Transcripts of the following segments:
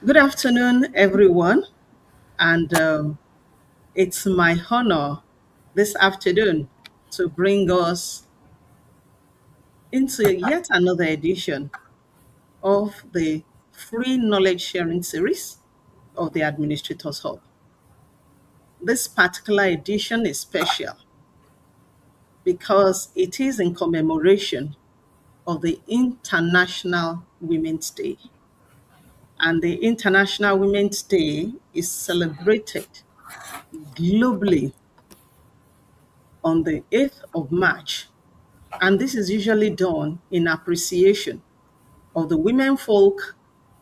Good afternoon, everyone, and it's my honor this afternoon to bring us into yet another edition of the free knowledge sharing series of the Administrators Hub. This particular edition is special because it is in commemoration of the International Women's Day. And the International Women's Day is celebrated globally on the 8th of March. And this is usually done in appreciation of the women folk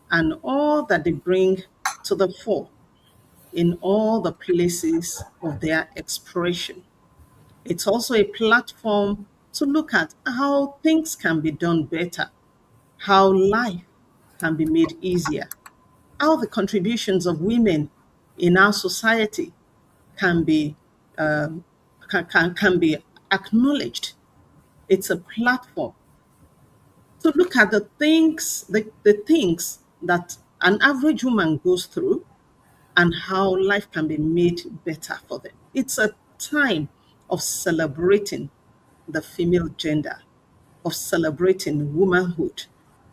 and all that they bring to the fore in all the places of their expression. It's also a platform to look at how things can be done better, how life can be made easier, how the contributions of women in our society can be um, can be acknowledged. It's a platform to look at the things that an average woman goes through and how life can be made better for them. It's a time of celebrating the female gender, of celebrating womanhood.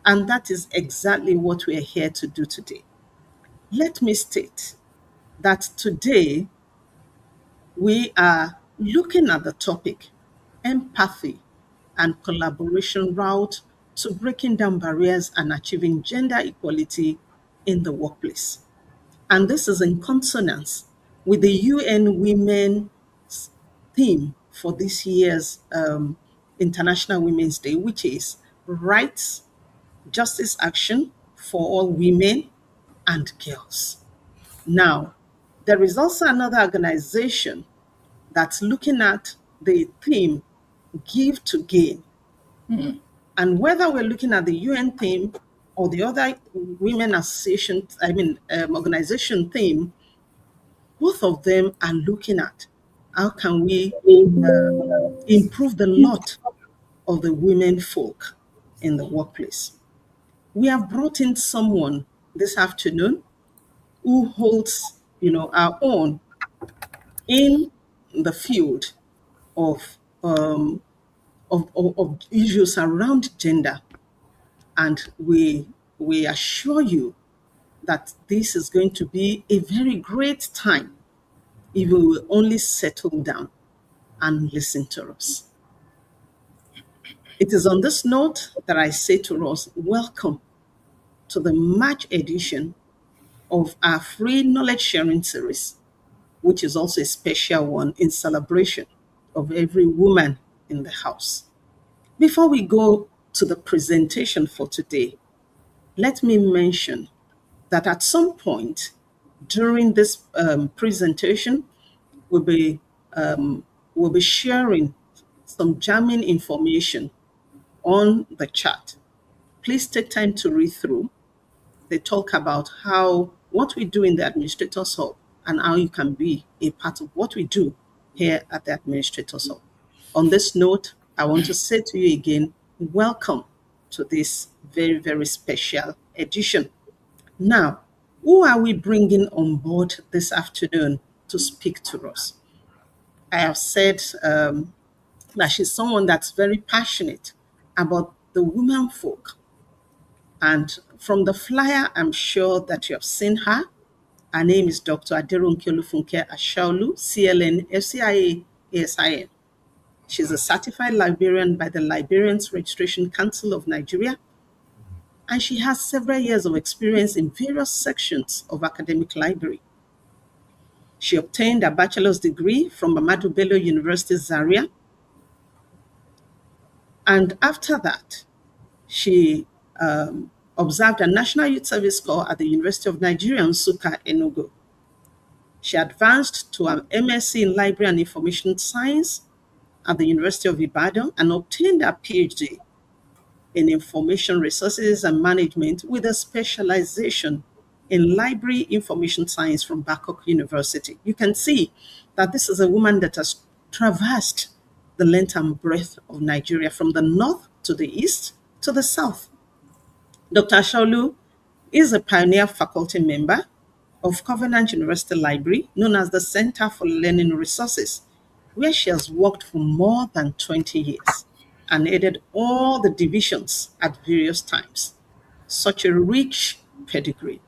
And that is exactly what we are here to do today. Let me state that today we are looking at the topic empathy and collaboration route to breaking down barriers and achieving gender equality in the workplace. And this is in consonance with the UN Women's theme for this year's International Women's Day, which is rights, justice action for all women and girls. Now, there is also another organization that's looking at the theme give to gain. And whether we're looking at the UN theme or the other women association, organization theme, both of them are looking at how can we improve the lot of the women folk in the workplace. We have brought in someone this afternoon who holds, our own in the field of of issues around gender. And we assure you that this is going to be a very great time if you will only settle down and listen to us. It is on this note that I say to us, welcome to the March edition of our free knowledge sharing series, which is also a special one in celebration of every woman in the house. Before we go to the presentation for today, let me mention that at some point during this presentation, we'll be, we'll be sharing some jamming information on the chat. Please take time to read through. They talk about how what we do in the Administrators Hub and how you can be a part of what we do here at the Administrators Hub. On this note, I want to say to you again, welcome to this very, very special edition. Now, who are we bringing on board this afternoon to speak to us? I have said that she's someone that's very passionate about the women folk. And from the flyer, I'm sure that you have seen her. Her name is Dr. Aderonke O, Asaolu, CLN, FCIA, ASIM. She's a certified librarian by the Librarians Registration Council of Nigeria, and she has several years of experience in various sections of academic library. She obtained a bachelor's degree from Ahmadu Bello University, Zaria, and after that, she observed a National Youth Service Corps at the University of Nigeria, Nsukka, Enugu. She advanced to an MSc in Library and Information Science at the University of Ibadan and obtained a PhD in Information Resources and Management with a specialization in Library Information Science from Babcock University. You can see that this is a woman that has traversed the length and breadth of Nigeria from the north to the east to the south. Dr. Asaolu is a pioneer faculty member of Covenant University Library, known as the Center for Learning Resources, where she has worked for more than 20 years and headed all the divisions at various times. Such a rich pedigree.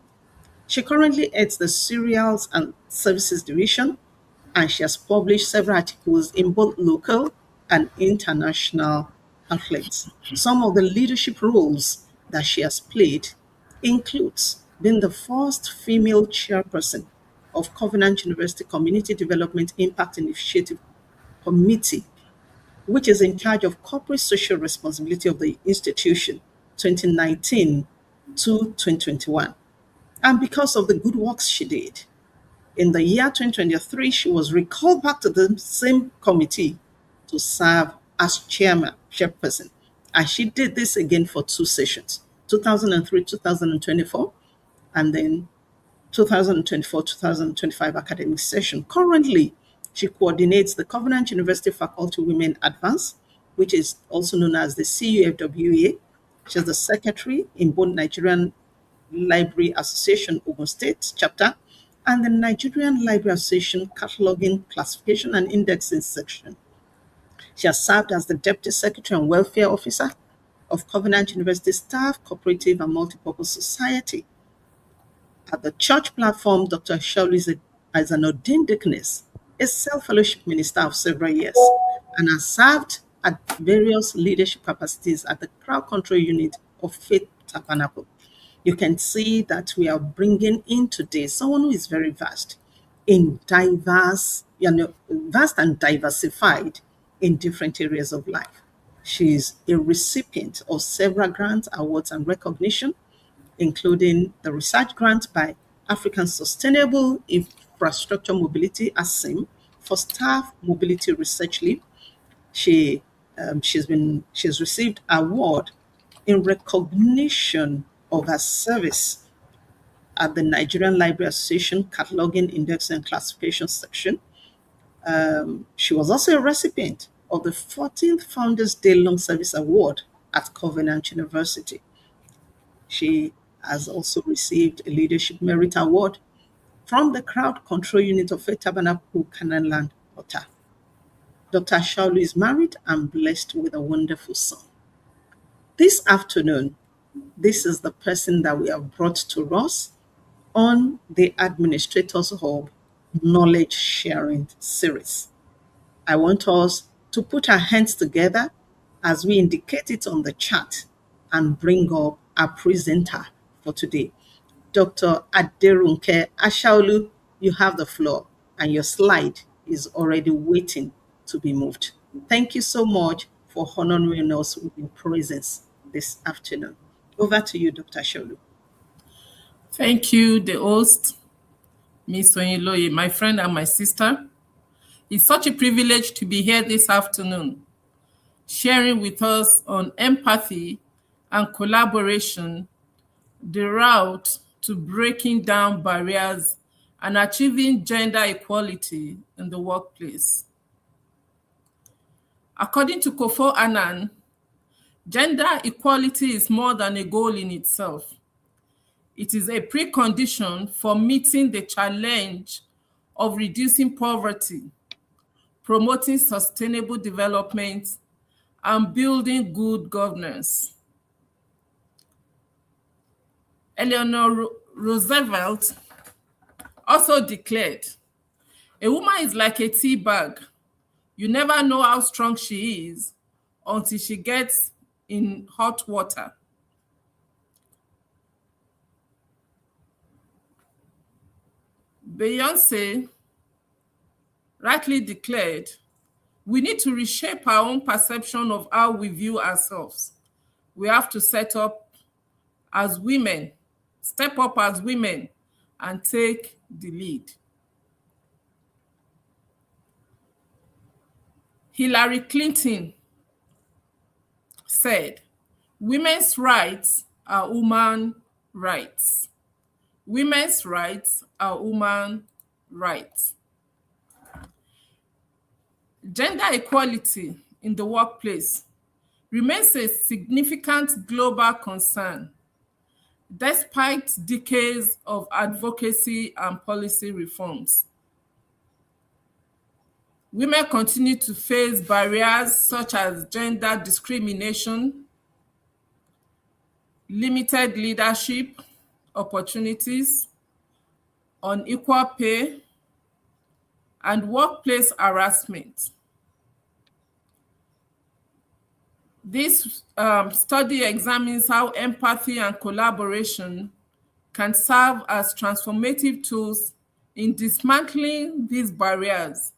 She currently heads the Cereals and Services Division, and she has published several articles in both local and international outlets. Some of the leadership roles that she has played includes being the first female chairperson of Covenant University Community Development Impact Initiative Committee, which is in charge of corporate social responsibility of the institution 2019 to 2021. And because of the good works she did, in the year 2023, she was recalled back to the same committee to serve as chairperson. And she did this again for two sessions, 2003, 2024, and then 2024-2025 academic session. Currently, she coordinates the Covenant University Faculty Women Advance, which is also known as the CUFWA. She's the secretary in both Nigerian Library Association Ogun State chapter and the Nigerian Library Association Cataloging, Classification and Indexing section. She has served as the Deputy Secretary and Welfare Officer of Covenant University Staff Cooperative and Multipurpose Society. At the church platform, Dr. Asaolu is an ordained deaconess, a self-fellowship minister of several years, and has served at various leadership capacities at the crowd control unit of Faith Tabernacle. You can see that we are bringing in today someone who is very vast in vast and diversified in different areas of life. She is a recipient of several grants, awards, and recognition, including the research grant by African Sustainable Infrastructure Mobility ASIM for staff mobility research leave. She she's received award in recognition of her service at the Nigerian Library Association Cataloging, Indexing, and Classification section. She was also a recipient of the 14th Founders Day Long Service Award at Covenant University. She has also received a Leadership Merit Award from the Crowd Control Unit of Faith Tabernacle, Canaan Land, Utah. Dr. Asaolu is married and blessed with a wonderful son. This afternoon, this is the person that we have brought to us on the Administrators Hub Knowledge Sharing Series. I want us to put our hands together as we indicate it on the chat and bring up our presenter for today. Dr. Aderonke Asaolu, you have the floor and your slide is already waiting to be moved. Thank you so much for honoring us with your presence this afternoon. Over to you, Dr. Asaolu. Thank you, the host, Ms. Onyeloye, my friend and my sister. It's such a privilege to be here this afternoon, sharing with us on empathy and collaboration, the route to breaking down barriers and achieving gender equality in the workplace. According to Kofi Annan, gender equality is more than a goal in itself. It is a precondition for meeting the challenge of reducing poverty, promoting sustainable development, and building good governance. Eleanor Roosevelt also declared, "A woman is like a tea bag. You never know how strong she is until she gets in hot water." Beyoncé rightly declared, "We need to reshape our own perception of how we view ourselves. We have to step up as women, and take the lead." Hillary Clinton said, "Women's rights are human rights. Women's rights are human rights." Gender equality in the workplace remains a significant global concern. despite decades of advocacy and policy reforms. Women continue to face barriers such as gender discrimination, limited leadership opportunities, unequal pay, and workplace harassment. This study examines how empathy and collaboration can serve as transformative tools in dismantling these barriers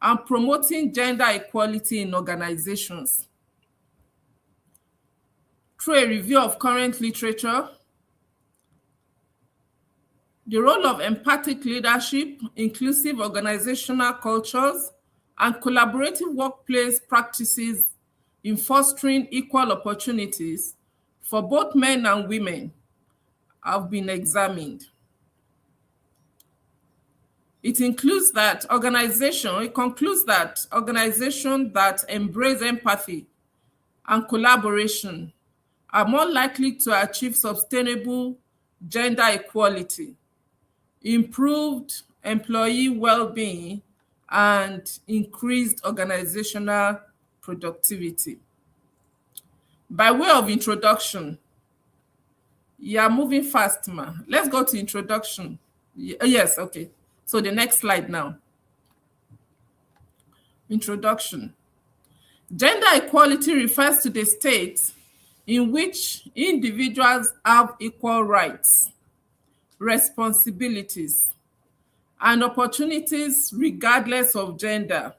and promoting gender equality in organizations. Through a review of current literature, the role of empathic leadership, inclusive organizational cultures, and collaborative workplace practices in fostering equal opportunities for both men and women have been examined. It concludes that organizations that embrace empathy and collaboration are more likely to achieve sustainable gender equality, improved employee well-being, and increased organizational productivity. By way of introduction, moving fast, ma. Let's go to introduction. Yes, okay. So the next slide now. Introduction. Gender equality refers to the state in which individuals have equal rights, responsibilities, and opportunities regardless of gender.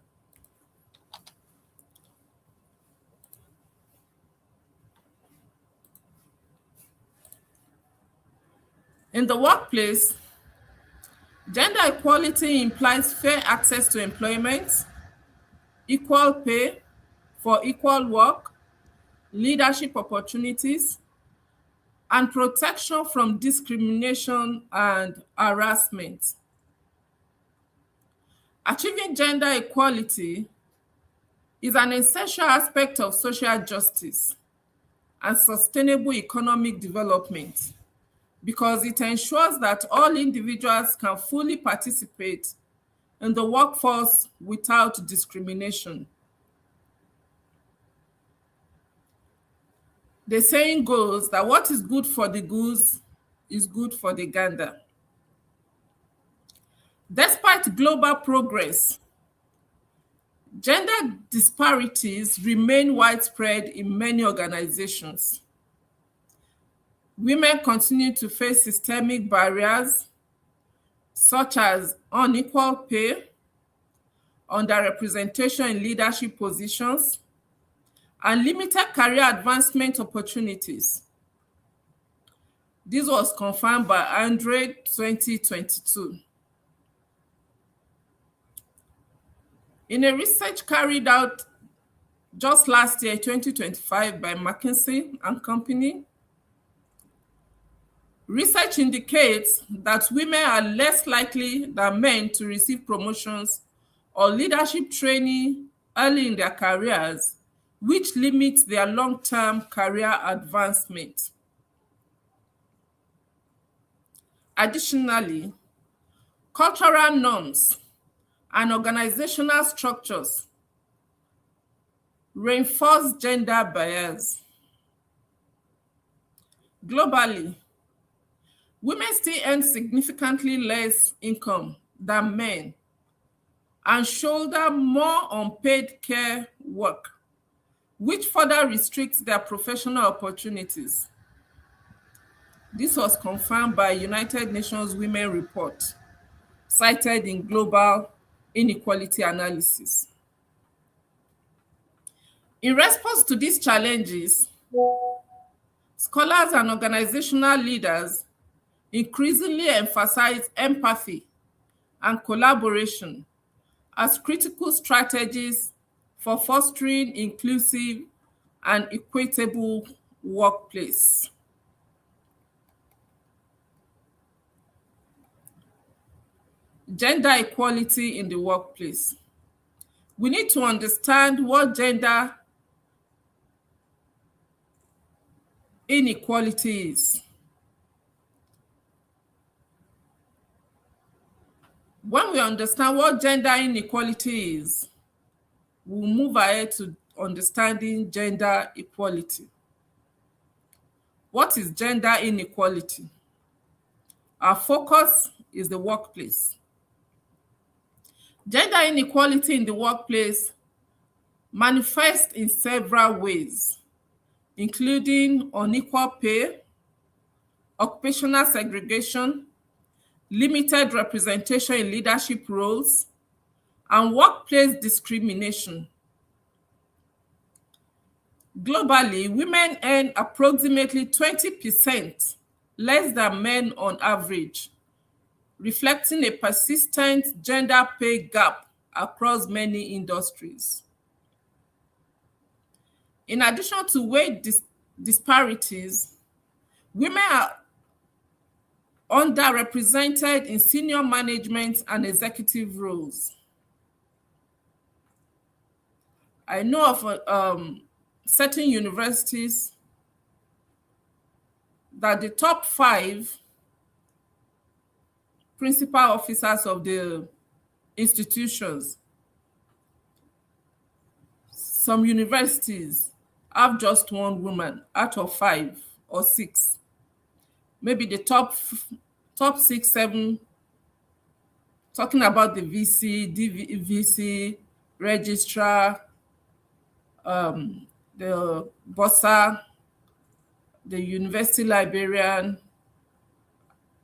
In the workplace, gender equality implies fair access to employment, equal pay for equal work, leadership opportunities, and protection from discrimination and harassment. Achieving gender equality is an essential aspect of social justice and sustainable economic development because it ensures that all individuals can fully participate in the workforce without discrimination. The saying goes that what is good for the goose is good for the gander. Despite global progress, gender disparities remain widespread in many organizations. Women continue to face systemic barriers such as unequal pay, underrepresentation in leadership positions, and limited career advancement opportunities. This was confirmed by Andre 2022. In a research carried out just last year, 2025, by McKinsey and Company, research indicates that women are less likely than men to receive promotions or leadership training early in their careers, which limits their long-term career advancement. Additionally, cultural norms and organizational structures reinforce gender bias. Globally, women still earn significantly less income than men and shoulder more unpaid care work, which further restricts their professional opportunities. This was confirmed by United Nations Women Report, cited in Global Inequality Analysis. In response to these challenges, scholars and organizational leaders increasingly emphasize empathy and collaboration as critical strategies for fostering inclusive and equitable workplace. Gender equality in the workplace. We need to understand what gender inequality is. When we understand what gender inequality is, we'll move ahead to understanding gender equality. What is gender inequality? Our focus is the workplace. Gender inequality in the workplace manifests in several ways, including unequal pay, occupational segregation, limited representation in leadership roles, and workplace discrimination. Globally, women earn approximately 20% less than men on average, reflecting a persistent gender pay gap across many industries. In addition to wage disparities, women are underrepresented in senior management and executive roles. I know of certain universities that the top 5 principal officers of the institutions, some universities have just one woman out of 5 or 6. Maybe the top 6, 7, talking about the VC, VC, registrar, the bossa, the university librarian,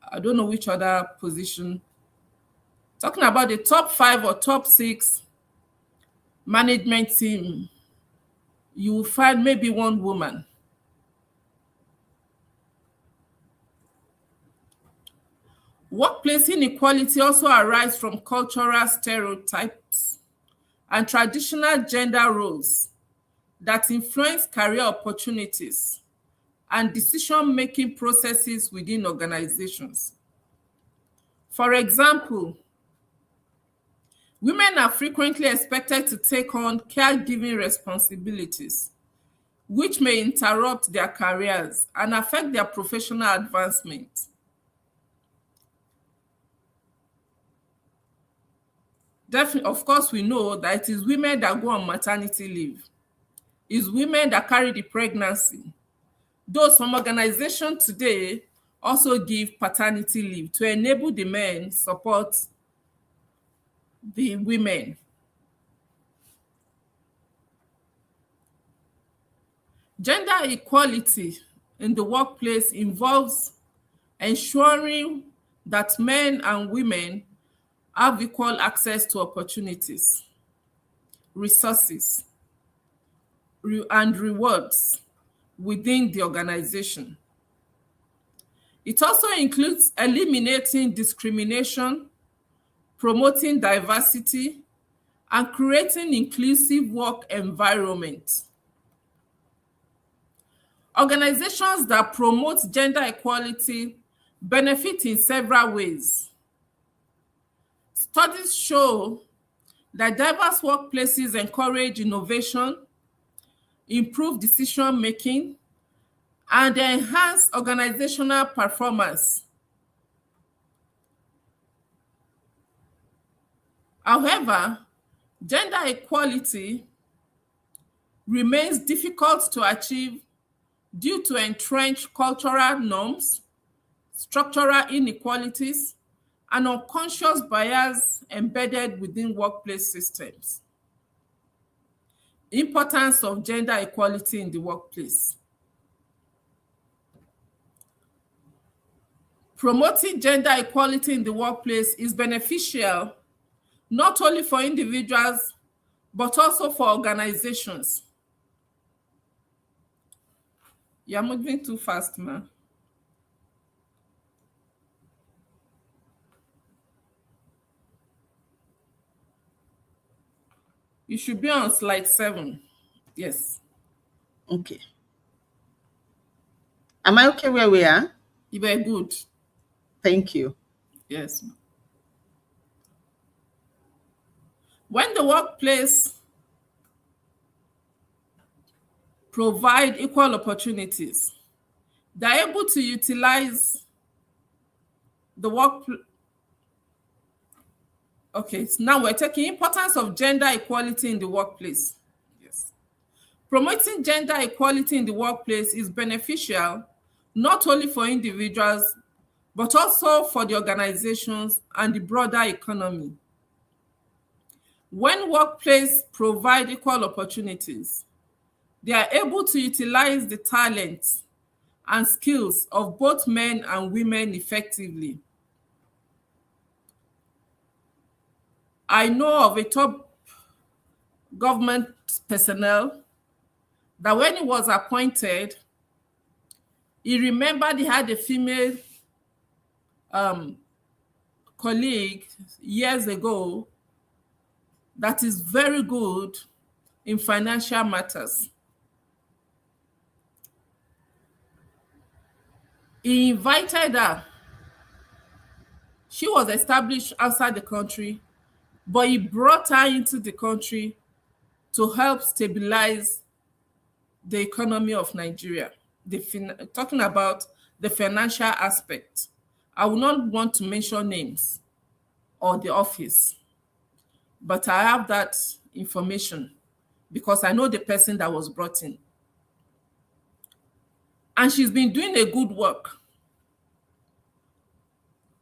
I don't know which other position. Talking about the top 5 or top 6 management team, you will find maybe one woman. Workplace inequality also arises from cultural stereotypes and traditional gender roles that influence career opportunities and decision-making processes within organizations. For example, women are frequently expected to take on caregiving responsibilities, which may interrupt their careers and affect their professional advancement. Definitely, of course, we know that it is women that go on maternity leave. It's women that carry the pregnancy. Though some organizations today also give paternity leave to enable the men support the women. Gender equality in the workplace involves ensuring that men and women have equal access to opportunities, resources, and rewards within the organization. It also includes eliminating discrimination, promoting diversity, and creating inclusive work environments. Organizations that promote gender equality benefit in several ways. Studies show that diverse workplaces encourage innovation, improve decision-making, and enhance organizational performance. However, gender equality remains difficult to achieve due to entrenched cultural norms, structural inequalities, and unconscious bias embedded within workplace systems. Importance of gender equality in the workplace. Promoting gender equality in the workplace is beneficial not only for individuals, but also for organizations. You're moving too fast, ma. You should be on slide 7. Yes. Okay. Am I okay where we are? You were good. Thank you. Yes. When the workplace provide equal opportunities, they're able to utilize the Okay, so now we're taking importance of gender equality in the workplace. Yes. Promoting gender equality in the workplace is beneficial not only for individuals, but also for the organizations and the broader economy. When workplaces provide equal opportunities, they are able to utilize the talents and skills of both men and women effectively. I know of a top government personnel that when he was appointed, he remembered he had a female um, colleague years ago that is very good in financial matters. He invited her. She was established outside the country, but he brought her into the country to help stabilize the economy of Nigeria. Talking about the financial aspect. I will not want to mention names or the office, but I have that information because I know the person that was brought in. And she's been doing a good work.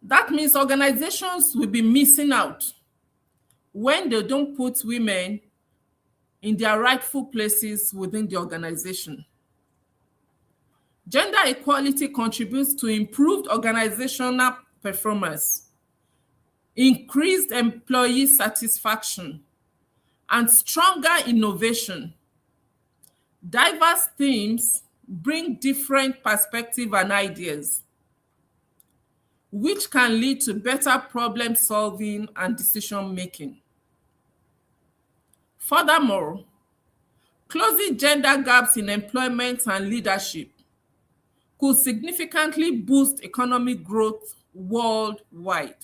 That means organizations will be missing out when they don't put women in their rightful places within the organization. Gender equality contributes to improved organizational performance, increased employee satisfaction, and stronger innovation. Diverse teams bring different perspectives and ideas, which can lead to better problem solving and decision making. Furthermore, closing gender gaps in employment and leadership could significantly boost economic growth worldwide.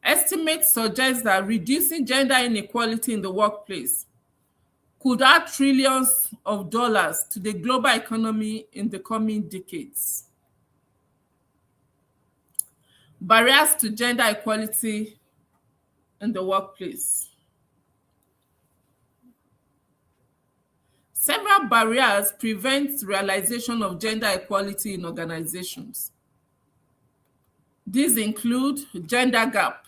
Estimates suggest that reducing gender inequality in the workplace could add trillions of dollars to the global economy in the coming decades. Barriers to gender equality in the workplace. Several barriers prevent realization of gender equality in organizations. These include gender gap.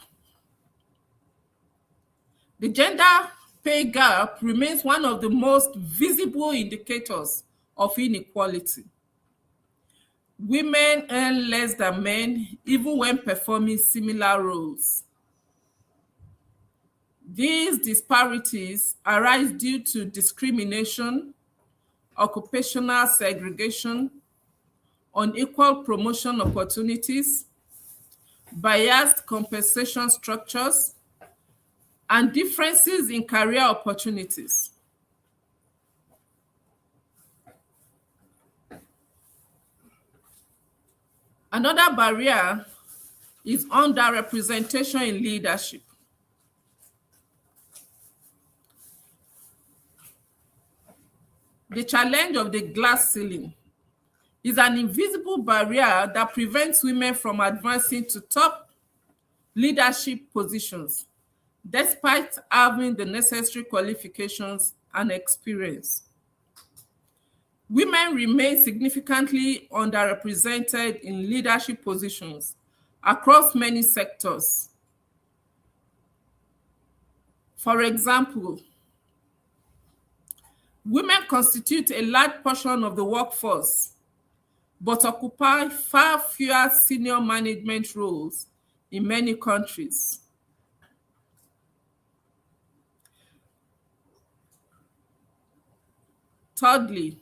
The gender pay gap remains one of the most visible indicators of inequality. Women earn less than men even when performing similar roles. These disparities arise due to discrimination, occupational segregation, unequal promotion opportunities, biased compensation structures, and differences in career opportunities. Another barrier is underrepresentation in leadership. The challenge of the glass ceiling is an invisible barrier that prevents women from advancing to top leadership positions, despite having the necessary qualifications and experience. Women remain significantly underrepresented in leadership positions across many sectors. For example, women constitute a large portion of the workforce, but occupy far fewer senior management roles in many countries. Thirdly,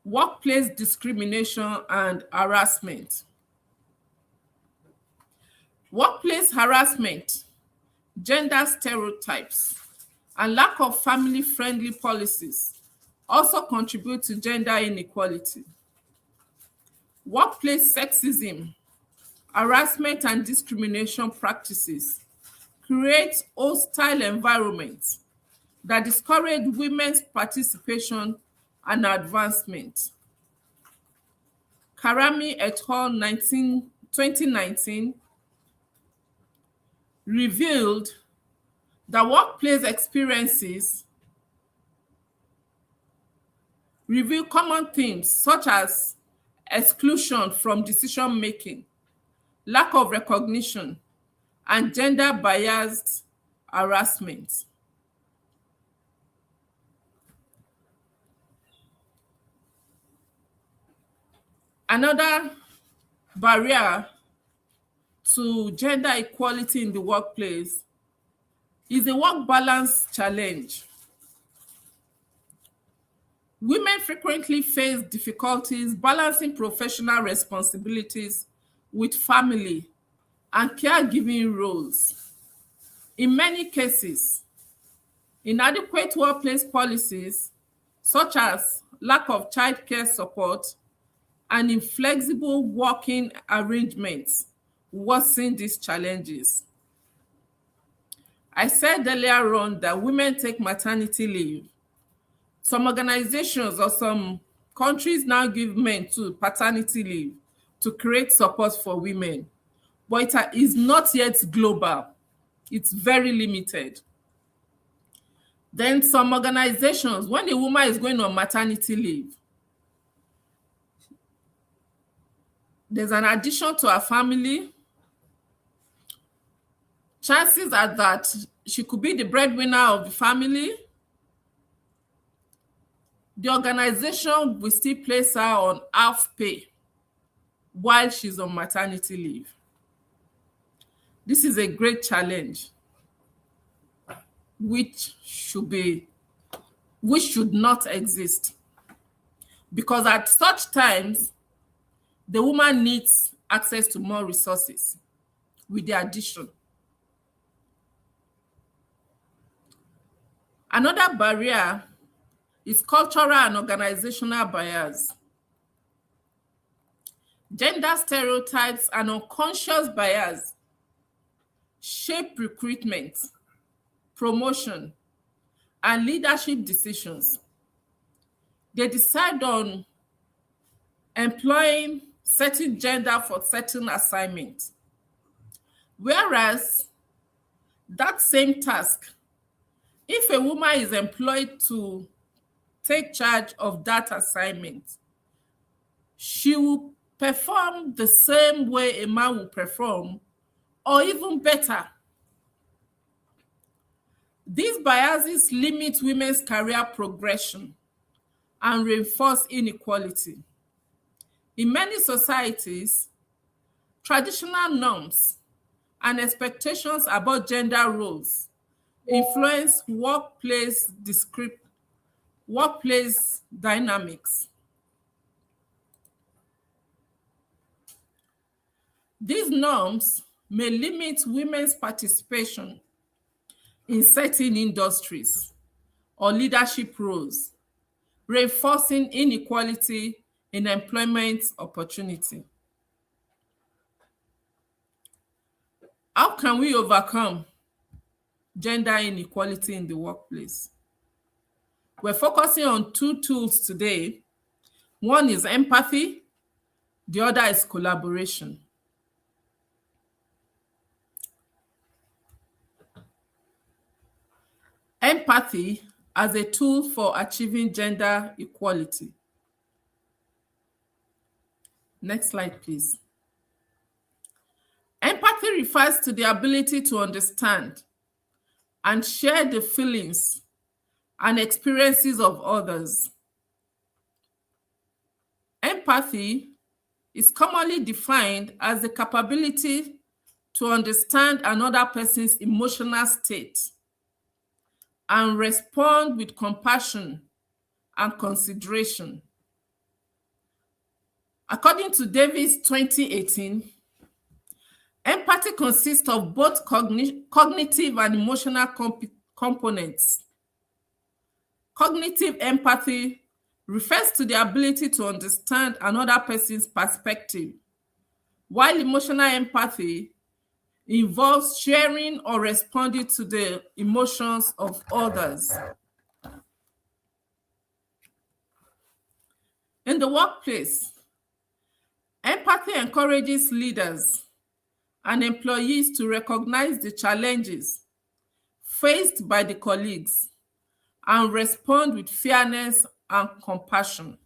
workplace discrimination and harassment. Workplace harassment, gender stereotypes, and lack of family-friendly policies also contribute to gender inequality. Workplace sexism, harassment, and discrimination practices create hostile environments that discourage women's participation and advancement. Karami et al. 2019 revealed that workplace experiences reveal common themes such as exclusion from decision making, lack of recognition, and gender biased harassment. Another barrier to gender equality in the workplace is the work balance challenge. Women frequently face difficulties balancing professional responsibilities with family and caregiving roles. In many cases, inadequate workplace policies, such as lack of childcare support and inflexible working arrangements, worsen these challenges. I said earlier on that women take maternity leave. Some organizations or some countries now give men to paternity leave to create support for women, but it is not yet global. It's very limited. Then some organizations, when a woman is going on maternity leave, there's an addition to her family. Chances are that she could be the breadwinner of the family. The organization will still place her on half pay while she's on maternity leave. This is a great challenge which should not exist, because at such times the woman needs access to more resources with the addition. Another barrier is cultural and organizational bias. Gender stereotypes and unconscious bias shape recruitment, promotion, and leadership decisions. They decide on employing certain gender for certain assignments, whereas that same task, if a woman is employed to take charge of that assignment, she will perform the same way a man will perform, or even better. These biases limit women's career progression and reinforce inequality. In many societies, traditional norms and expectations about gender roles influence workplace dynamics. These norms may limit women's participation in certain industries or leadership roles, reinforcing inequality in employment opportunity. How can we overcome gender inequality in the workplace? We're focusing on two tools today. One is empathy, the other is collaboration. Empathy as a tool for achieving gender equality. Next slide, please. Empathy refers to the ability to understand and share the feelings and experiences of others. Empathy is commonly defined as the capability to understand another person's emotional state and respond with compassion and consideration. According to Davis 2018, empathy consists of both cognitive and emotional components. Cognitive empathy refers to the ability to understand another person's perspective, while emotional empathy involves sharing or responding to the emotions of others. In the workplace, empathy encourages leaders and employees to recognize the challenges faced by the colleagues and respond with fairness and compassion.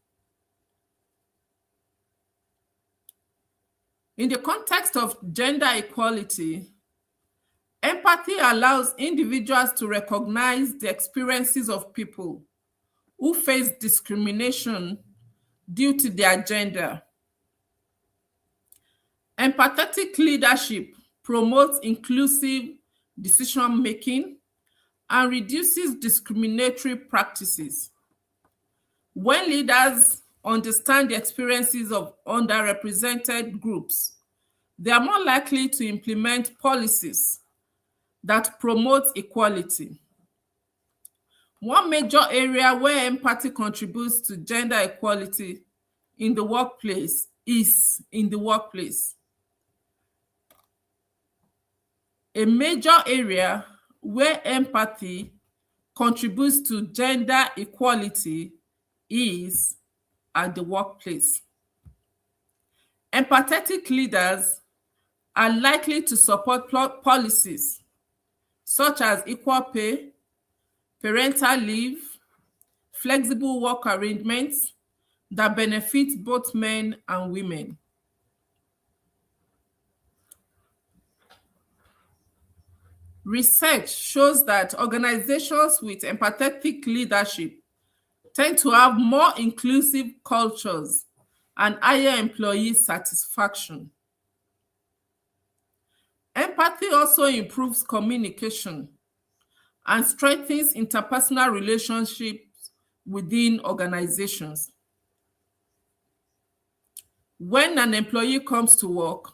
In the context of gender equality, empathy allows individuals to recognize the experiences of people who face discrimination due to their gender. Empathetic leadership promotes inclusive decision-making and reduces discriminatory practices. When leaders understand the experiences of underrepresented groups, they are more likely to implement policies that promote equality. One major area where empathy contributes to gender equality in the workplace is in the workplace. A major area where empathy contributes to gender equality is at the workplace. Empathetic leaders are likely to support policies such as equal pay, parental leave, flexible work arrangements that benefit both men and women. Research shows that organizations with empathetic leadership tend to have more inclusive cultures and higher employee satisfaction. Empathy also improves communication and strengthens interpersonal relationships within organizations. When an employee comes to work,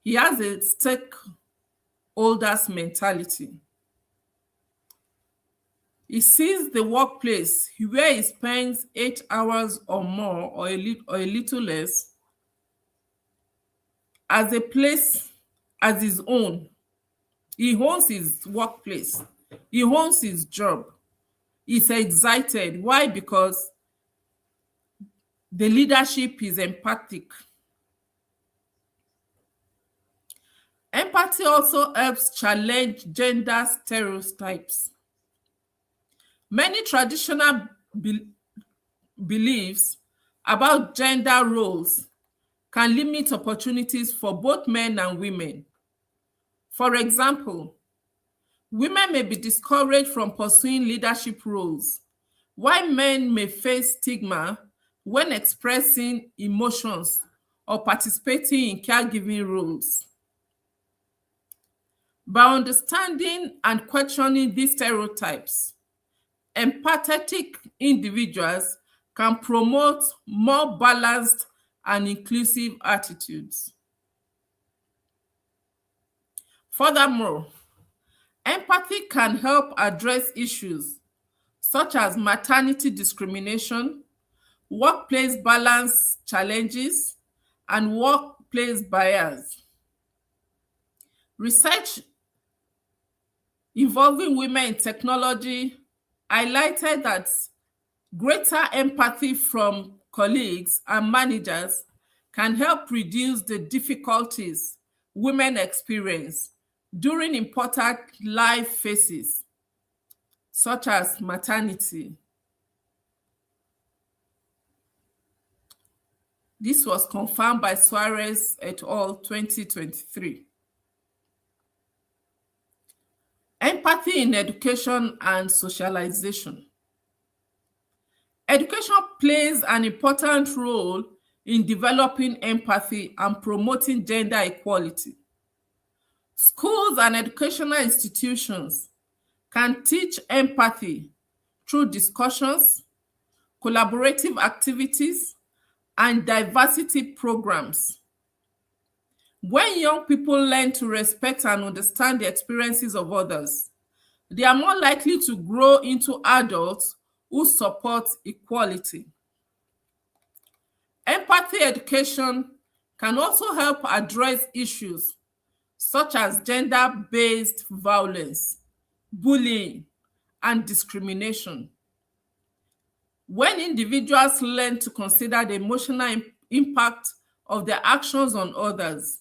he has a stakeholders mentality. He sees the workplace where he spends 8 hours or more or a little less as a place as his own. He owns his workplace. He owns his job. He's excited. Why? Because the leadership is empathic. Empathy also helps challenge gender stereotypes. Many traditional beliefs about gender roles can limit opportunities for both men and women. For example, women may be discouraged from pursuing leadership roles, while men may face stigma when expressing emotions or participating in caregiving roles. By understanding and questioning these stereotypes, empathetic individuals can promote more balanced and inclusive attitudes. Furthermore, empathy can help address issues such as maternity discrimination, workplace balance challenges, and workplace bias. Research involving women in technology highlighted that greater empathy from colleagues and managers can help reduce the difficulties women experience during important life phases, such as maternity. This was confirmed by Suarez et al. 2023. Empathy in education and socialization. Education plays an important role in developing empathy and promoting gender equality. Schools and educational institutions can teach empathy through discussions, collaborative activities, and diversity programs. When young people learn to respect and understand the experiences of others, they are more likely to grow into adults who support equality. Empathy education can also help address issues such as gender-based violence, bullying, and discrimination. When individuals learn to consider the emotional impact of their actions on others,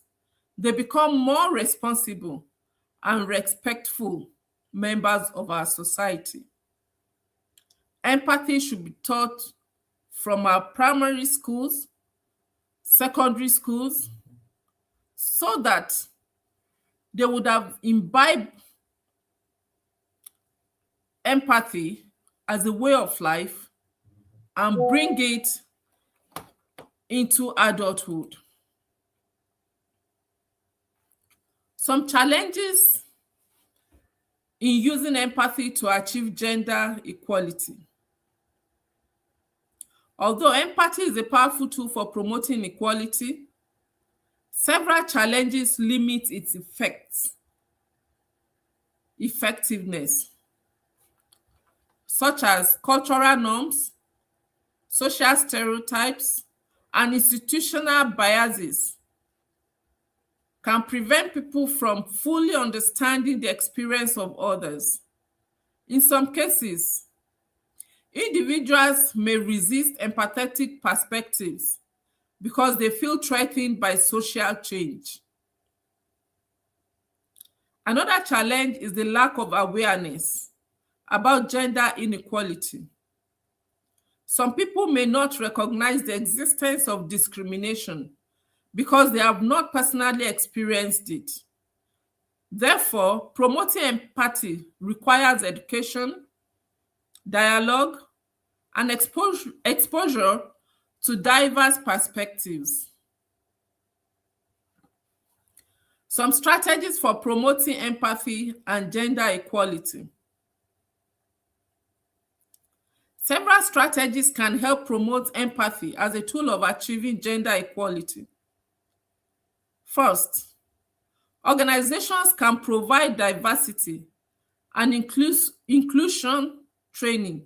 they become more responsible and respectful members of our society. Empathy should be taught from our primary schools, secondary schools, so that they would have imbibed empathy as a way of life and bring it into adulthood. Some challenges in using empathy to achieve gender equality. Although empathy is a powerful tool for promoting equality, several challenges limit its effectiveness, such as cultural norms, social stereotypes, and institutional biases can prevent people from fully understanding the experience of others. In some cases, individuals may resist empathetic perspectives because they feel threatened by social change. Another challenge is the lack of awareness about gender inequality. Some people may not recognize the existence of discrimination because they have not personally experienced it. Therefore, promoting empathy requires education, dialogue, and exposure to diverse perspectives. Some strategies for promoting empathy and gender equality. Several strategies can help promote empathy as a tool of achieving gender equality. First, organizations can provide diversity and inclusion training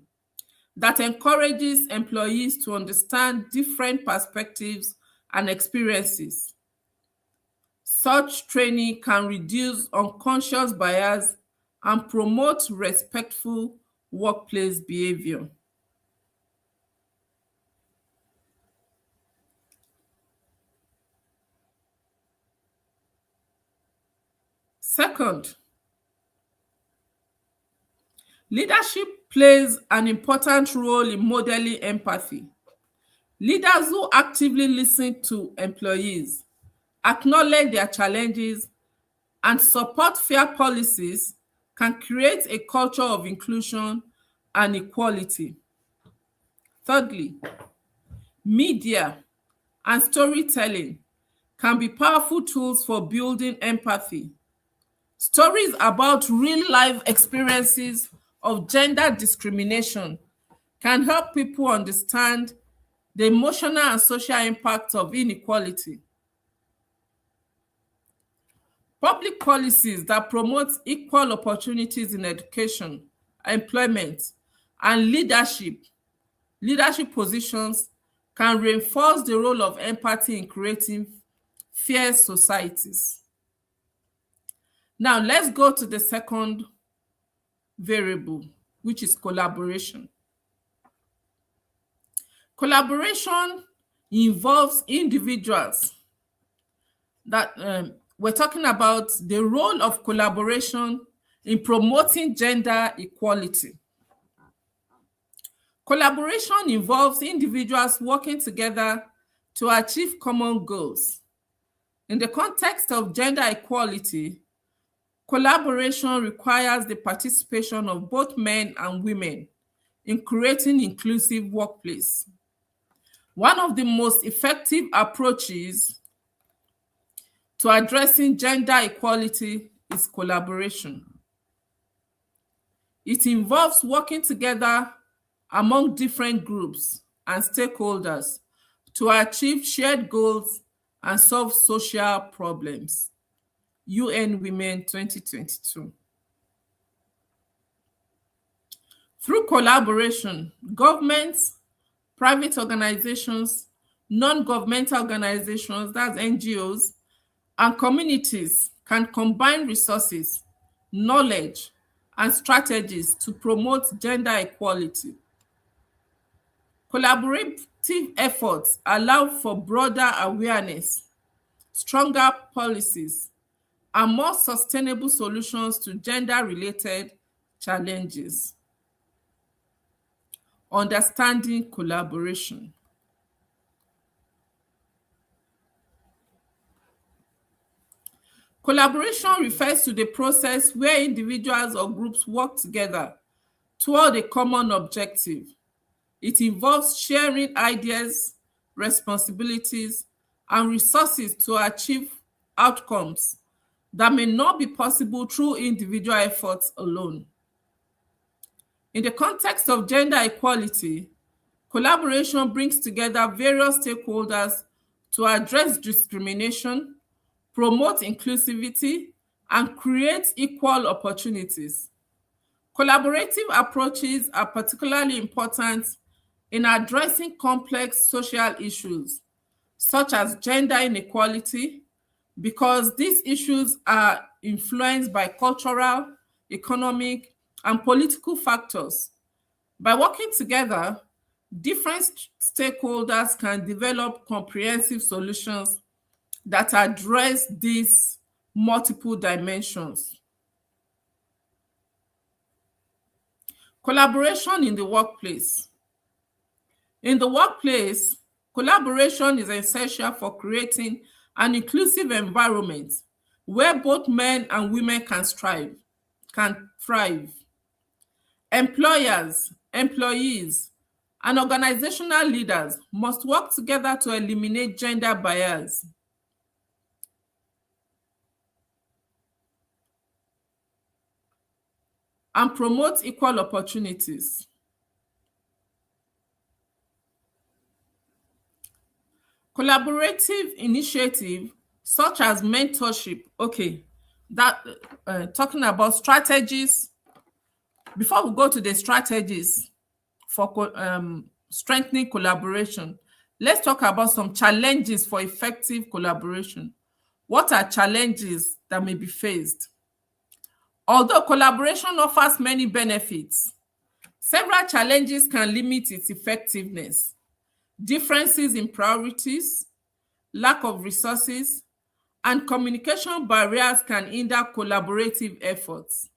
that encourages employees to understand different perspectives and experiences. Such training can reduce unconscious bias and promote respectful workplace behavior. Second, leadership plays an important role in modeling empathy. Leaders who actively listen to employees, acknowledge their challenges, and support fair policies can create a culture of inclusion and equality. Thirdly, media and storytelling can be powerful tools for building empathy. Stories about real-life experiences of gender discrimination can help people understand the emotional and social impact of inequality. Public policies that promote equal opportunities in education, employment, and leadership positions can reinforce the role of empathy in creating fair societies. Now, let's go to the second variable, which is collaboration. Collaboration involves individuals that we're talking about the role of collaboration in promoting gender equality. Collaboration involves individuals working together to achieve common goals. In the context of gender equality, collaboration requires the participation of both men and women in creating inclusive workplace. One of the most effective approaches to addressing gender equality is collaboration. It involves working together among different groups and stakeholders to achieve shared goals and solve social problems. UN Women 2022. Through collaboration, governments, private organizations, non-governmental organizations, that's NGOs, and communities can combine resources, knowledge, and strategies to promote gender equality. Collaborative efforts allow for broader awareness stronger policies, and more sustainable solutions to gender-related challenges. Understanding collaboration. Collaboration refers to the process where individuals or groups work together toward a common objective. It involves sharing ideas, responsibilities, and resources to achieve outcomes that may not be possible through individual efforts alone. In the context of gender equality, collaboration brings together various stakeholders to address discrimination, promote inclusivity, and create equal opportunities. Collaborative approaches are particularly important in addressing complex social issues, such as gender inequality, because these issues are influenced by cultural, economic, and political factors. By working together, different stakeholders can develop comprehensive solutions that address these multiple dimensions. Collaboration in the workplace. In the workplace, collaboration is essential for creating an inclusive environment where both men and women can thrive. Employers, employees, and organizational leaders must work together to eliminate gender bias. And promote equal opportunities. Collaborative initiative such as mentorship. Okay, that talking about strategies. Before we go to the strategies for strengthening collaboration, let's talk about some challenges for effective collaboration. What are challenges that may be faced? Although collaboration offers many benefits, several challenges can limit its effectiveness. Differences in priorities, lack of resources, and communication barriers can hinder collaborative efforts.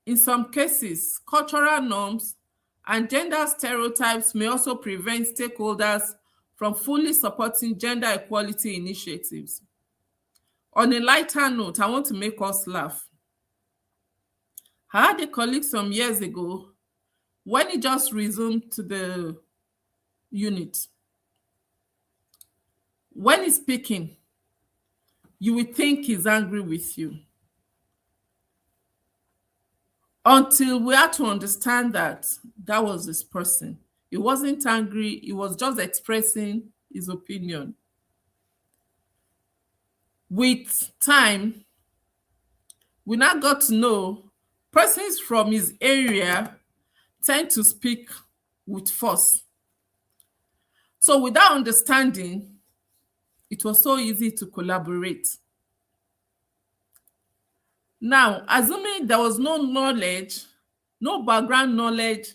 In some cases, cultural norms and gender stereotypes may also prevent stakeholders from fully supporting gender equality initiatives. On a lighter note, I want to make us laugh. I had a colleague some years ago when he just resumed to the unit. When he's speaking, you will think he's angry with you. Until we had to understand that that was his person. He wasn't angry, he was just expressing his opinion. With time, we now got to know persons from his area tend to speak with force. So with that understanding, it was so easy to collaborate. Now, assuming there was no knowledge, no background knowledge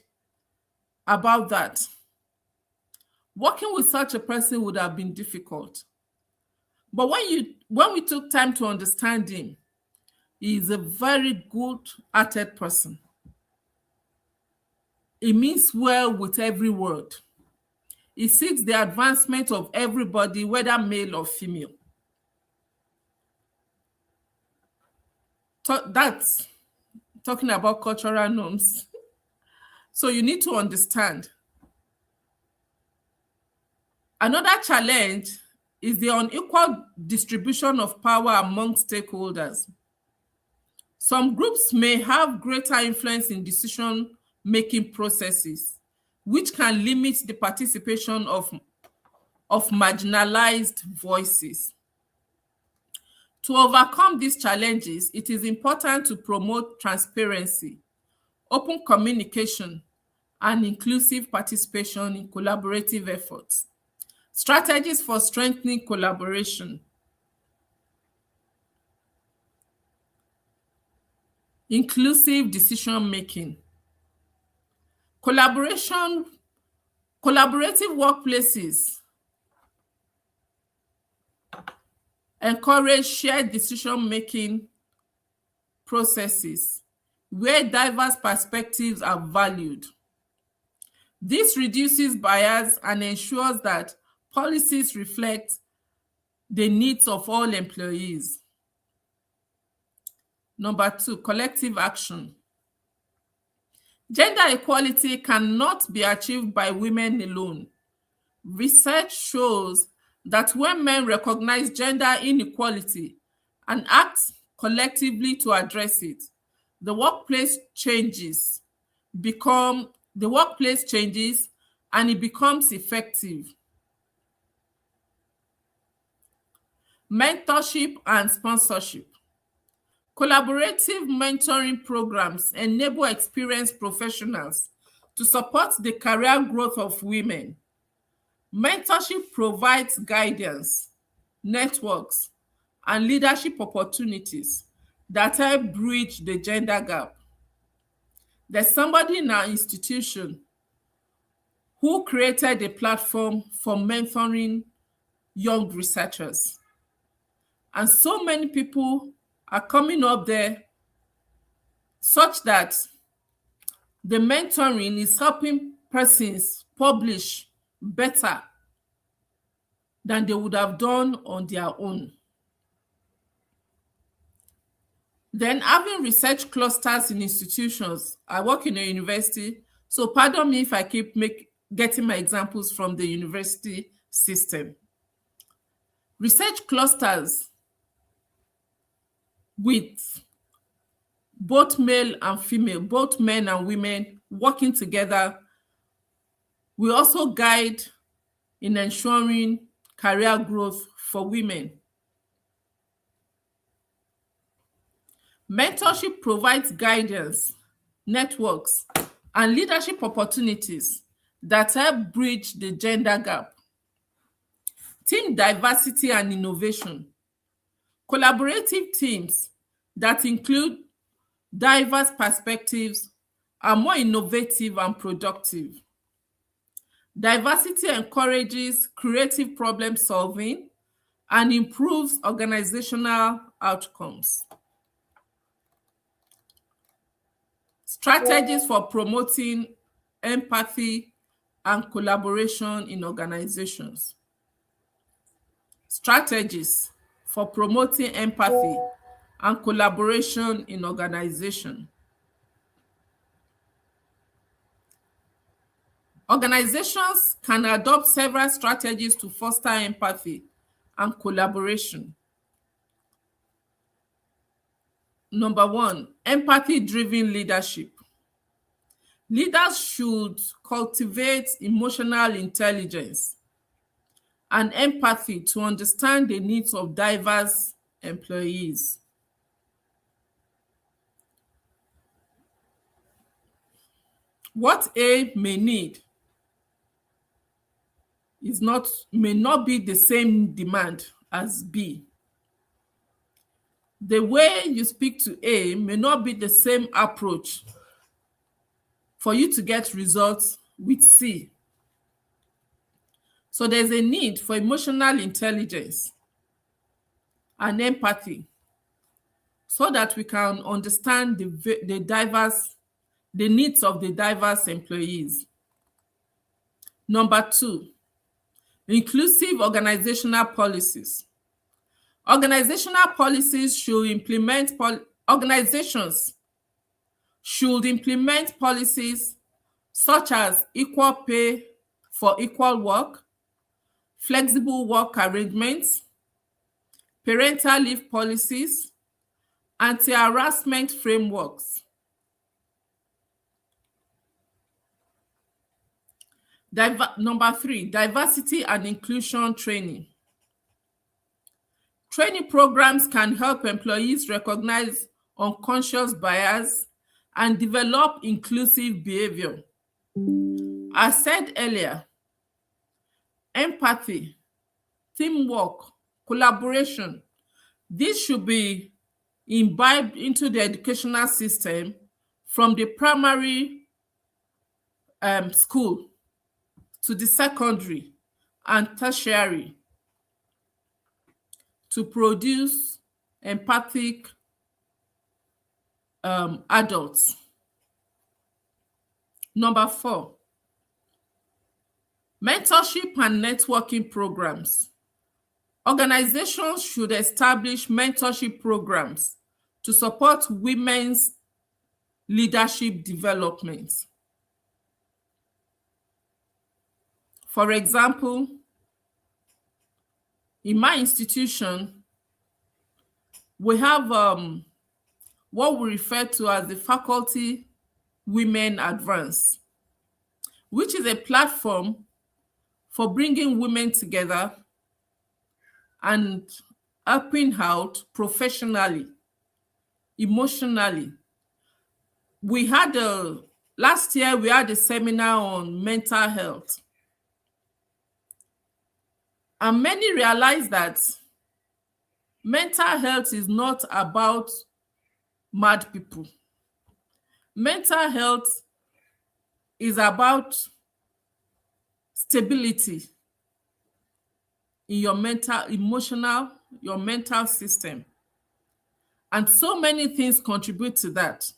about that, working with such a person would have been difficult. But when we took time to understand him, he is a very good-hearted person. He means well with every word. He seeks the advancement of everybody, whether male or female. That's talking about cultural norms. So you need to understand. Another challenge is the unequal distribution of power among stakeholders. Some groups may have greater influence in decision-making processes, which can limit the participation of marginalized voices. To overcome these challenges, it is important to promote transparency, open communication, and inclusive participation in collaborative efforts. Strategies for strengthening collaboration. Inclusive decision-making. Collaborative workplaces encourage shared decision-making processes where diverse perspectives are valued. This reduces bias and ensures that policies reflect the needs of all employees. Number 2, collective action. Gender equality cannot be achieved by women alone. Research shows that when men recognize gender inequality and act collectively to address it, the workplace changes, the workplace changes and it becomes effective. Mentorship and sponsorship. Collaborative mentoring programs enable experienced professionals to support the career growth of women. Mentorship provides guidance, networks, and leadership opportunities that help bridge the gender gap. There's somebody in our institution who created a platform for mentoring young researchers. And so many people are coming up there such that the mentoring is helping persons publish better than they would have done on their own. Then having research clusters in institutions. I work in a university, so pardon me if I keep getting my examples from the university system. Research clusters with both male and female, both men and women working together will also guide in ensuring career growth for women. Mentorship provides guidance, networks, and leadership opportunities that help bridge the gender gap. Team diversity and innovation. Collaborative teams that include diverse perspectives are more innovative and productive. Diversity encourages creative problem solving and improves organizational outcomes. Strategies for promoting empathy and collaboration in organizations. Strategies for promoting empathy and collaboration in organization. Organizations can adopt several strategies to foster empathy and collaboration. Number 1, empathy-driven leadership. Leaders should cultivate emotional intelligence and empathy to understand the needs of diverse employees. What A may need may not be the same demand as B. The way you speak to A may not be the same approach for you to get results with C. So there's a need for emotional intelligence and empathy so that we can understand the needs of the diverse employees. Number 2, inclusive organizational policies. Organizational policies should organizations should implement policies such as equal pay for equal work, flexible work arrangements, parental leave policies, anti-harassment frameworks. Number 3, diversity and inclusion training. Training programs can help employees recognize unconscious bias and develop inclusive behavior. As said earlier, empathy, teamwork, collaboration, this should be imbibed into the educational system from the primary school to the secondary and tertiary to produce empathic adults. Number 4, mentorship and networking programs. Organizations should establish mentorship programs to support women's leadership development. For example, in my institution, we have what we refer to as the Faculty Women Advance, which is a platform for bringing women together and helping out professionally, emotionally. Last year we had a seminar on mental health, and many realized that mental health is not about mad people. Mental health is about stability in your your mental system. And so many things contribute to that.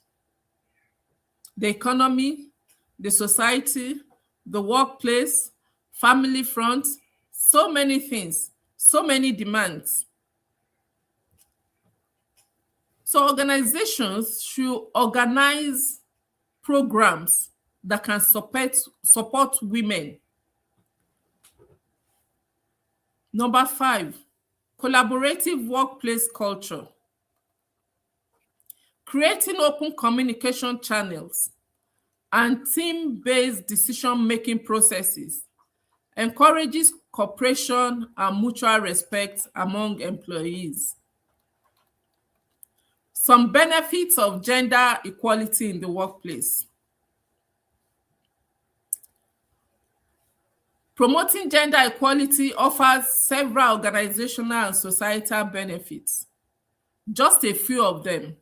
The economy, the society, the workplace, family front, so many things, so many demands. So organizations should organize programs that can support women. Number 5, collaborative workplace culture. Creating open communication channels and team-based decision-making processes encourages cooperation and mutual respect among employees. Some benefits of gender equality in the workplace. Promoting gender equality offers several organizational and societal benefits. Just a few of them: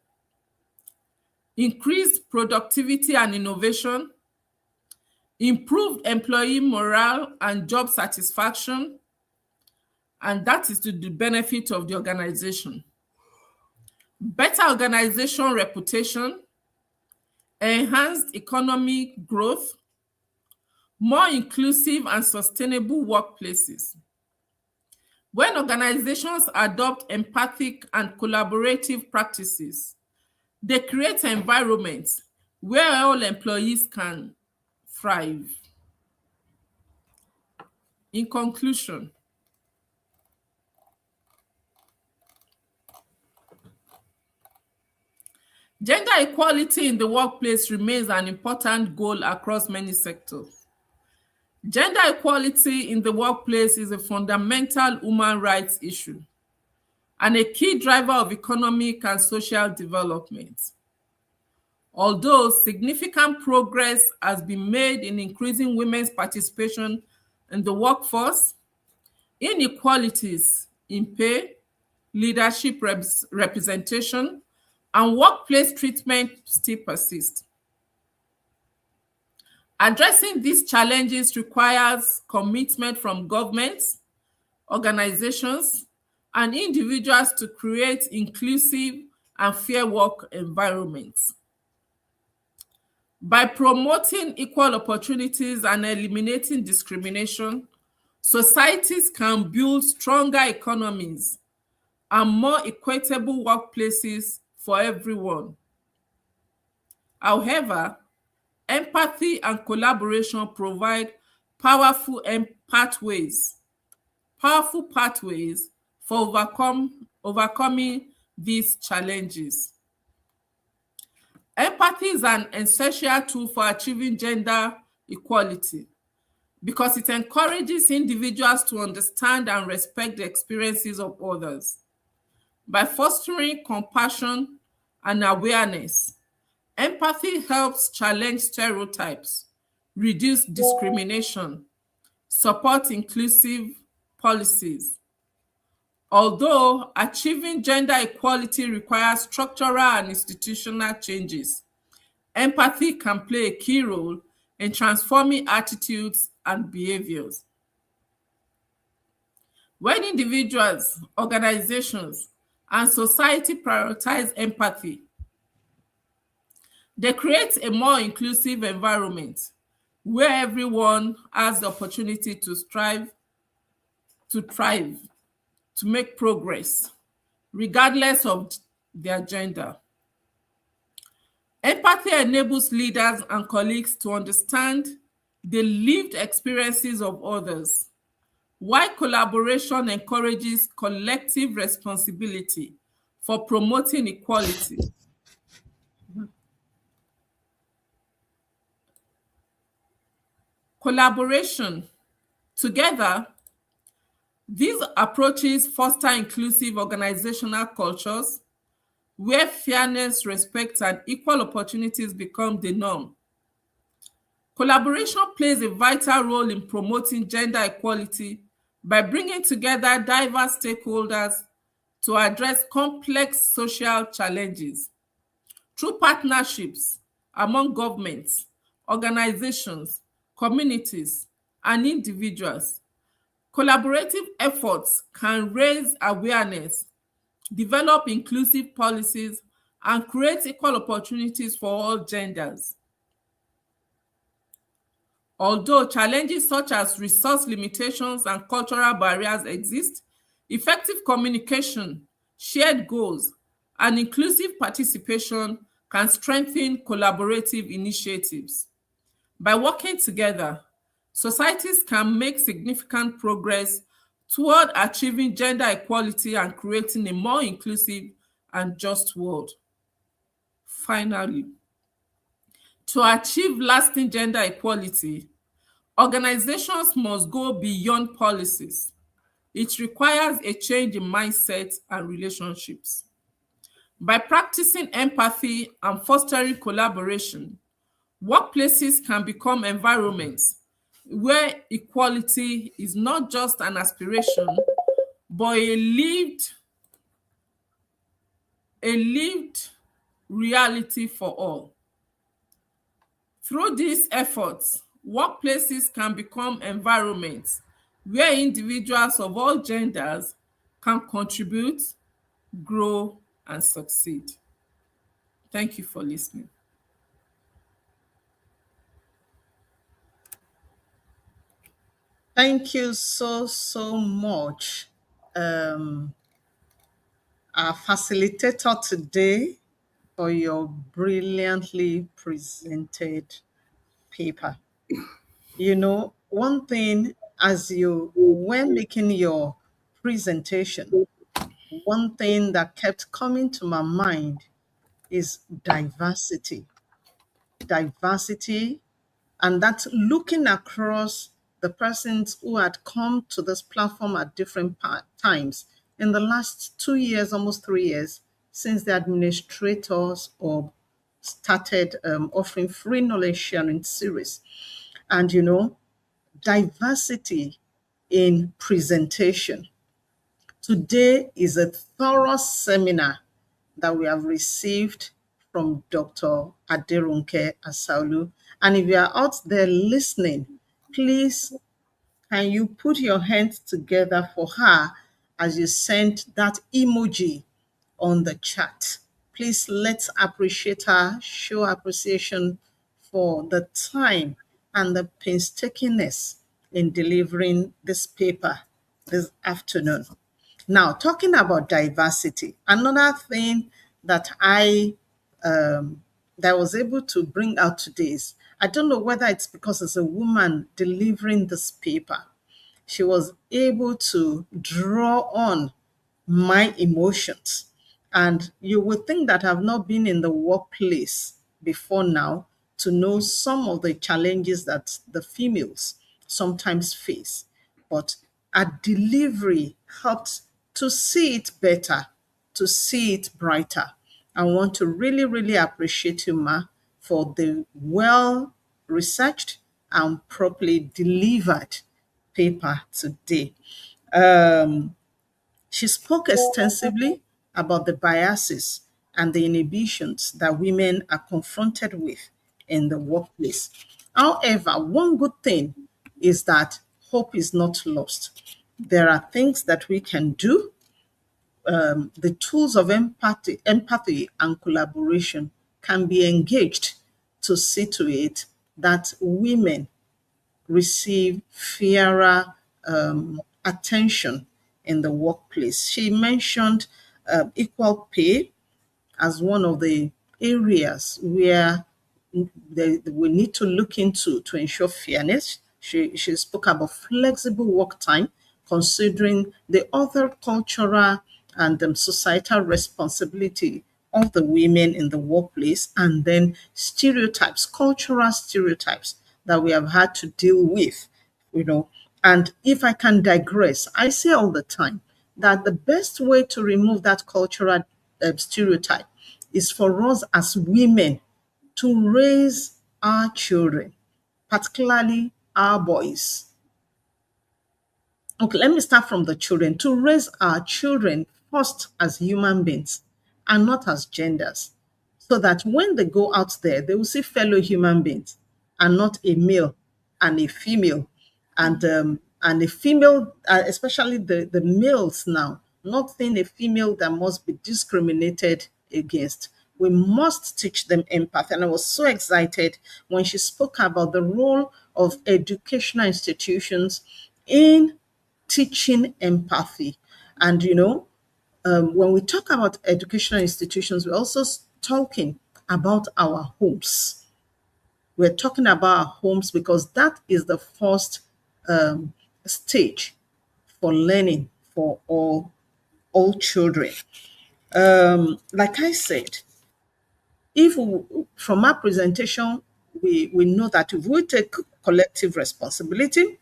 increased productivity and innovation, improved employee morale and job satisfaction, and that is to the benefit of the organization. Better organization reputation, enhanced economic growth, more inclusive and sustainable workplaces. When organizations adopt empathic and collaborative practices, they create environments where all employees can thrive. In conclusion, gender equality in the workplace remains an important goal across many sectors. Gender equality in the workplace is a fundamental human rights issue and a key driver of economic and social development. Although significant progress has been made in increasing women's participation in the workforce, inequalities in pay, leadership representation, and workplace treatment still persist. Addressing these challenges requires commitment from governments, organizations, and individuals to create inclusive and fair work environments. By promoting equal opportunities and eliminating discrimination, societies can build stronger economies and more equitable workplaces for everyone. However, empathy and collaboration provide powerful pathways for overcoming these challenges. Empathy is an essential tool for achieving gender equality because it encourages individuals to understand and respect the experiences of others. By fostering compassion and awareness, empathy helps challenge stereotypes, reduce discrimination, support inclusive policies. Although achieving gender equality requires structural and institutional changes, empathy can play a key role in transforming attitudes and behaviors. When individuals, organizations, and society prioritize empathy, they create a more inclusive environment where everyone has the opportunity to strive, to thrive, to make progress, regardless of their gender. Empathy enables leaders and colleagues to understand the lived experiences of others, while collaboration encourages collective responsibility for promoting equality. Collaboration. Together, these approaches foster inclusive organizational cultures where fairness, respect, and equal opportunities become the norm. Collaboration plays a vital role in promoting gender equality by bringing together diverse stakeholders to address complex social challenges. Through partnerships among governments, organizations, communities, and individuals, collaborative efforts can raise awareness, develop inclusive policies, and create equal opportunities for all genders. Although challenges such as resource limitations and cultural barriers exist, effective communication, shared goals, and inclusive participation can strengthen collaborative initiatives. By working together, societies can make significant progress toward achieving gender equality and creating a more inclusive and just world. Finally, to achieve lasting gender equality, organizations must go beyond policies. It requires a change in mindset and relationships. By practicing empathy and fostering collaboration, workplaces can become environments where equality is not just an aspiration, but a lived reality for all. Through these efforts, workplaces can become environments where individuals of all genders can contribute, grow, and succeed. Thank you for listening. Thank you so, so much, um, our facilitator today, for your brilliantly presented paper. You know, one thing as you, when making your presentation, one thing that kept coming to my mind is diversity. Diversity, and that's looking across the persons who had come to this platform at different times in the last 2 years, almost 3 years, since the administrators or started offering free knowledge sharing series. And you know, diversity in presentation. Today is a thorough seminar that we have received from Dr. Aderonke Asaolu. And if you are out there listening, please can you put your hands together for her as you sent that emoji on the chat? Please let's appreciate her, show appreciation for the time and the painstakingness in delivering this paper this afternoon. Now, talking about diversity, another thing that that I was able to bring out today is I don't know whether it's because it's a woman delivering this paper. She was able to draw on my emotions. And you would think that I've not been in the workplace before now to know some of the challenges that the females sometimes face. But a delivery helped to see it better, to see it brighter. I want to really, really appreciate you, Ma, for the well researched and properly delivered paper today. Um, she spoke extensively about the biases and the inhibitions that women are confronted with in the workplace. However, one good thing is that hope is not lost. There are things that we can do. The tools of empathy and collaboration can be engaged to see to it that women receive fairer attention in the workplace. She mentioned equal pay as one of the areas where we need to look into to ensure fairness. She spoke about flexible work time, considering the other cultural and societal responsibility of the women in the workplace, and then stereotypes, cultural stereotypes that we have had to deal with, you know. And if I can digress, I say all the time that the best way to remove that cultural stereotype is for us as women to raise our children, particularly our boys. Okay, let me start from the children. To raise our children first as human beings and not as genders, so that when they go out there, they will see fellow human beings and not a male and a female. And a female, especially the males now, not seeing a female that must be discriminated against. We must teach them empathy. And I was so excited when she spoke about the role of educational institutions in teaching empathy. And, when we talk about educational institutions, we're also talking about our homes. We're talking about our homes because that is the first um, stage for learning for all children. Like I said, if we, from our presentation, we know that if we take collective responsibility,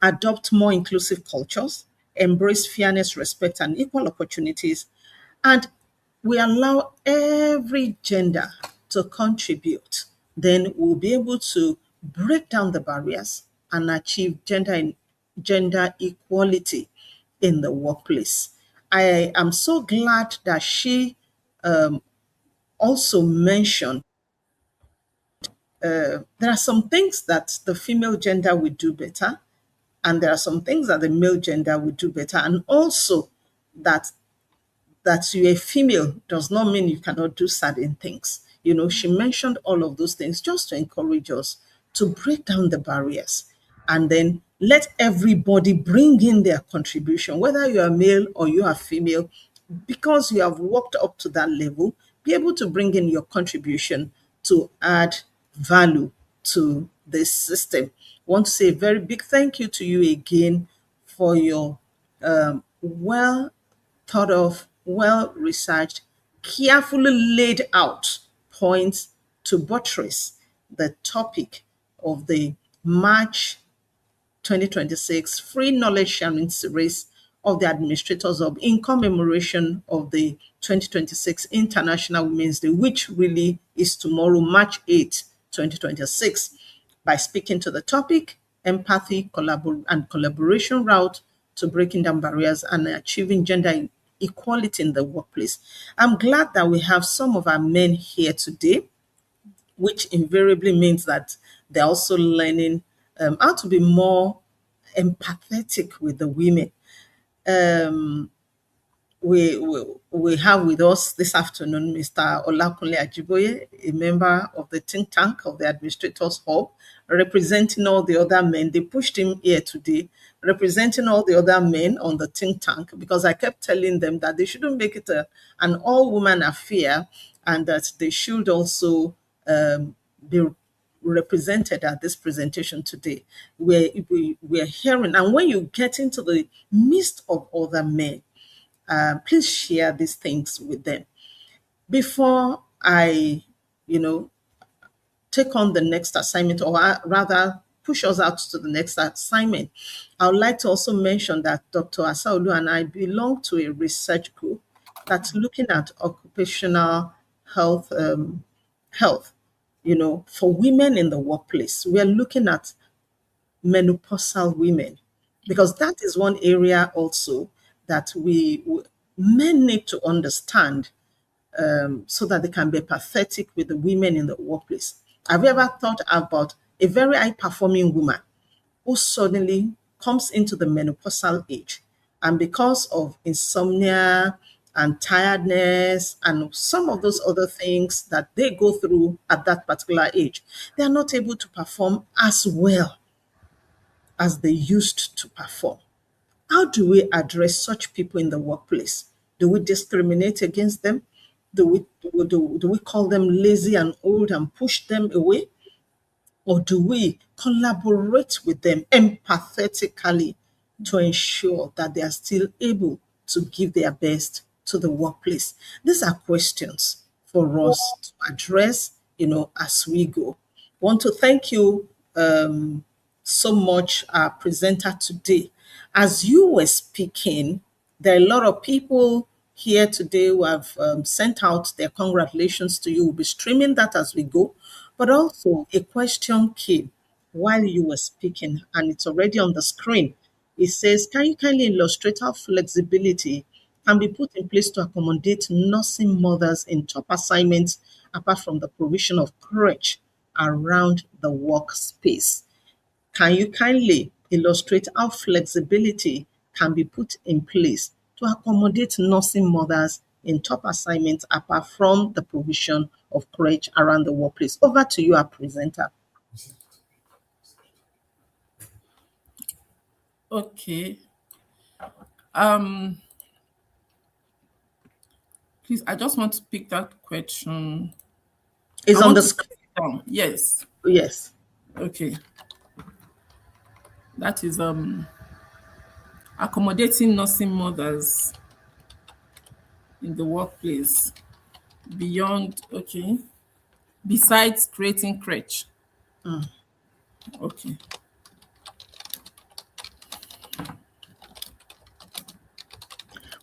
adopt more inclusive cultures, embrace fairness, respect, and equal opportunities, and we allow every gender to contribute, then we'll be able to break down the barriers and achieve gender equality in the workplace. I am so glad that she also mentioned there are some things that the female gender will do better, and there are some things that the male gender will do better, and also that you're a female does not mean you cannot do certain things. She mentioned all of those things just to encourage us to break down the barriers and then let everybody bring in their contribution, whether you are male or you are female, because you have worked up to that level, be able to bring in your contribution to add value to this system. I want to say a very big thank you to you again for your well thought of, well researched, carefully laid out points to buttress the topic of the March 2026 Free Knowledge Sharing Series of the Administrators of in commemoration of the 2026 International Women's Day, which really is tomorrow, March 8th, 2026, by speaking to the topic, empathy, and collaboration route to breaking down barriers and achieving gender equality in the workplace. I'm glad that we have some of our men here today, which invariably means that they're also learning how to be more empathetic with the women. Um, we have with us this afternoon Mr. Olakunle Ajiboye, a member of the think tank of the Administrators Hub, representing all the other men. They pushed him here today, representing all the other men on the think tank, because I kept telling them that they shouldn't make it an all-woman affair, and that they should also be represented at this presentation today. We're hearing, and when you get into the midst of other men, please share these things with them. Before I, you know, take on the next assignment, or rather push us out to the next assignment, I would like to also mention that Dr. Asaolu and I belong to a research group that's looking at occupational health, for women in the workplace. We are looking at menopausal women, because that is one area also that men need to understand, so that they can be empathetic with the women in the workplace. Have you ever thought about a very high performing woman who suddenly comes into the menopausal age, and because of insomnia and tiredness and some of those other things that they go through at that particular age, they are not able to perform as well as they used to perform. How do we address such people in the workplace? Do we discriminate against them? Do we call them lazy and old and push them away? Or do we collaborate with them empathetically to ensure that they are still able to give their best to the workplace? These are questions for us to address, as we go. Want to thank you so much, our presenter today. As you were speaking, there are a lot of people here today who have sent out their congratulations to you. We'll be streaming that as we go. But also, a question came while you were speaking, and it's already on the screen. It says, can you kindly illustrate how flexibility can be put in place to accommodate nursing mothers in top assignments apart from the provision of crèche around the workspace? Can you kindly illustrate how flexibility can be put in place to accommodate nursing mothers in top assignments apart from the provision of crèche around the workplace? Over to you, our presenter. Okay. Please, I just want to pick that question. It's I on want the to screen. down. Yes. Yes. Okay. That is accommodating nursing mothers in the workplace beyond, okay, besides creating crèche. Okay.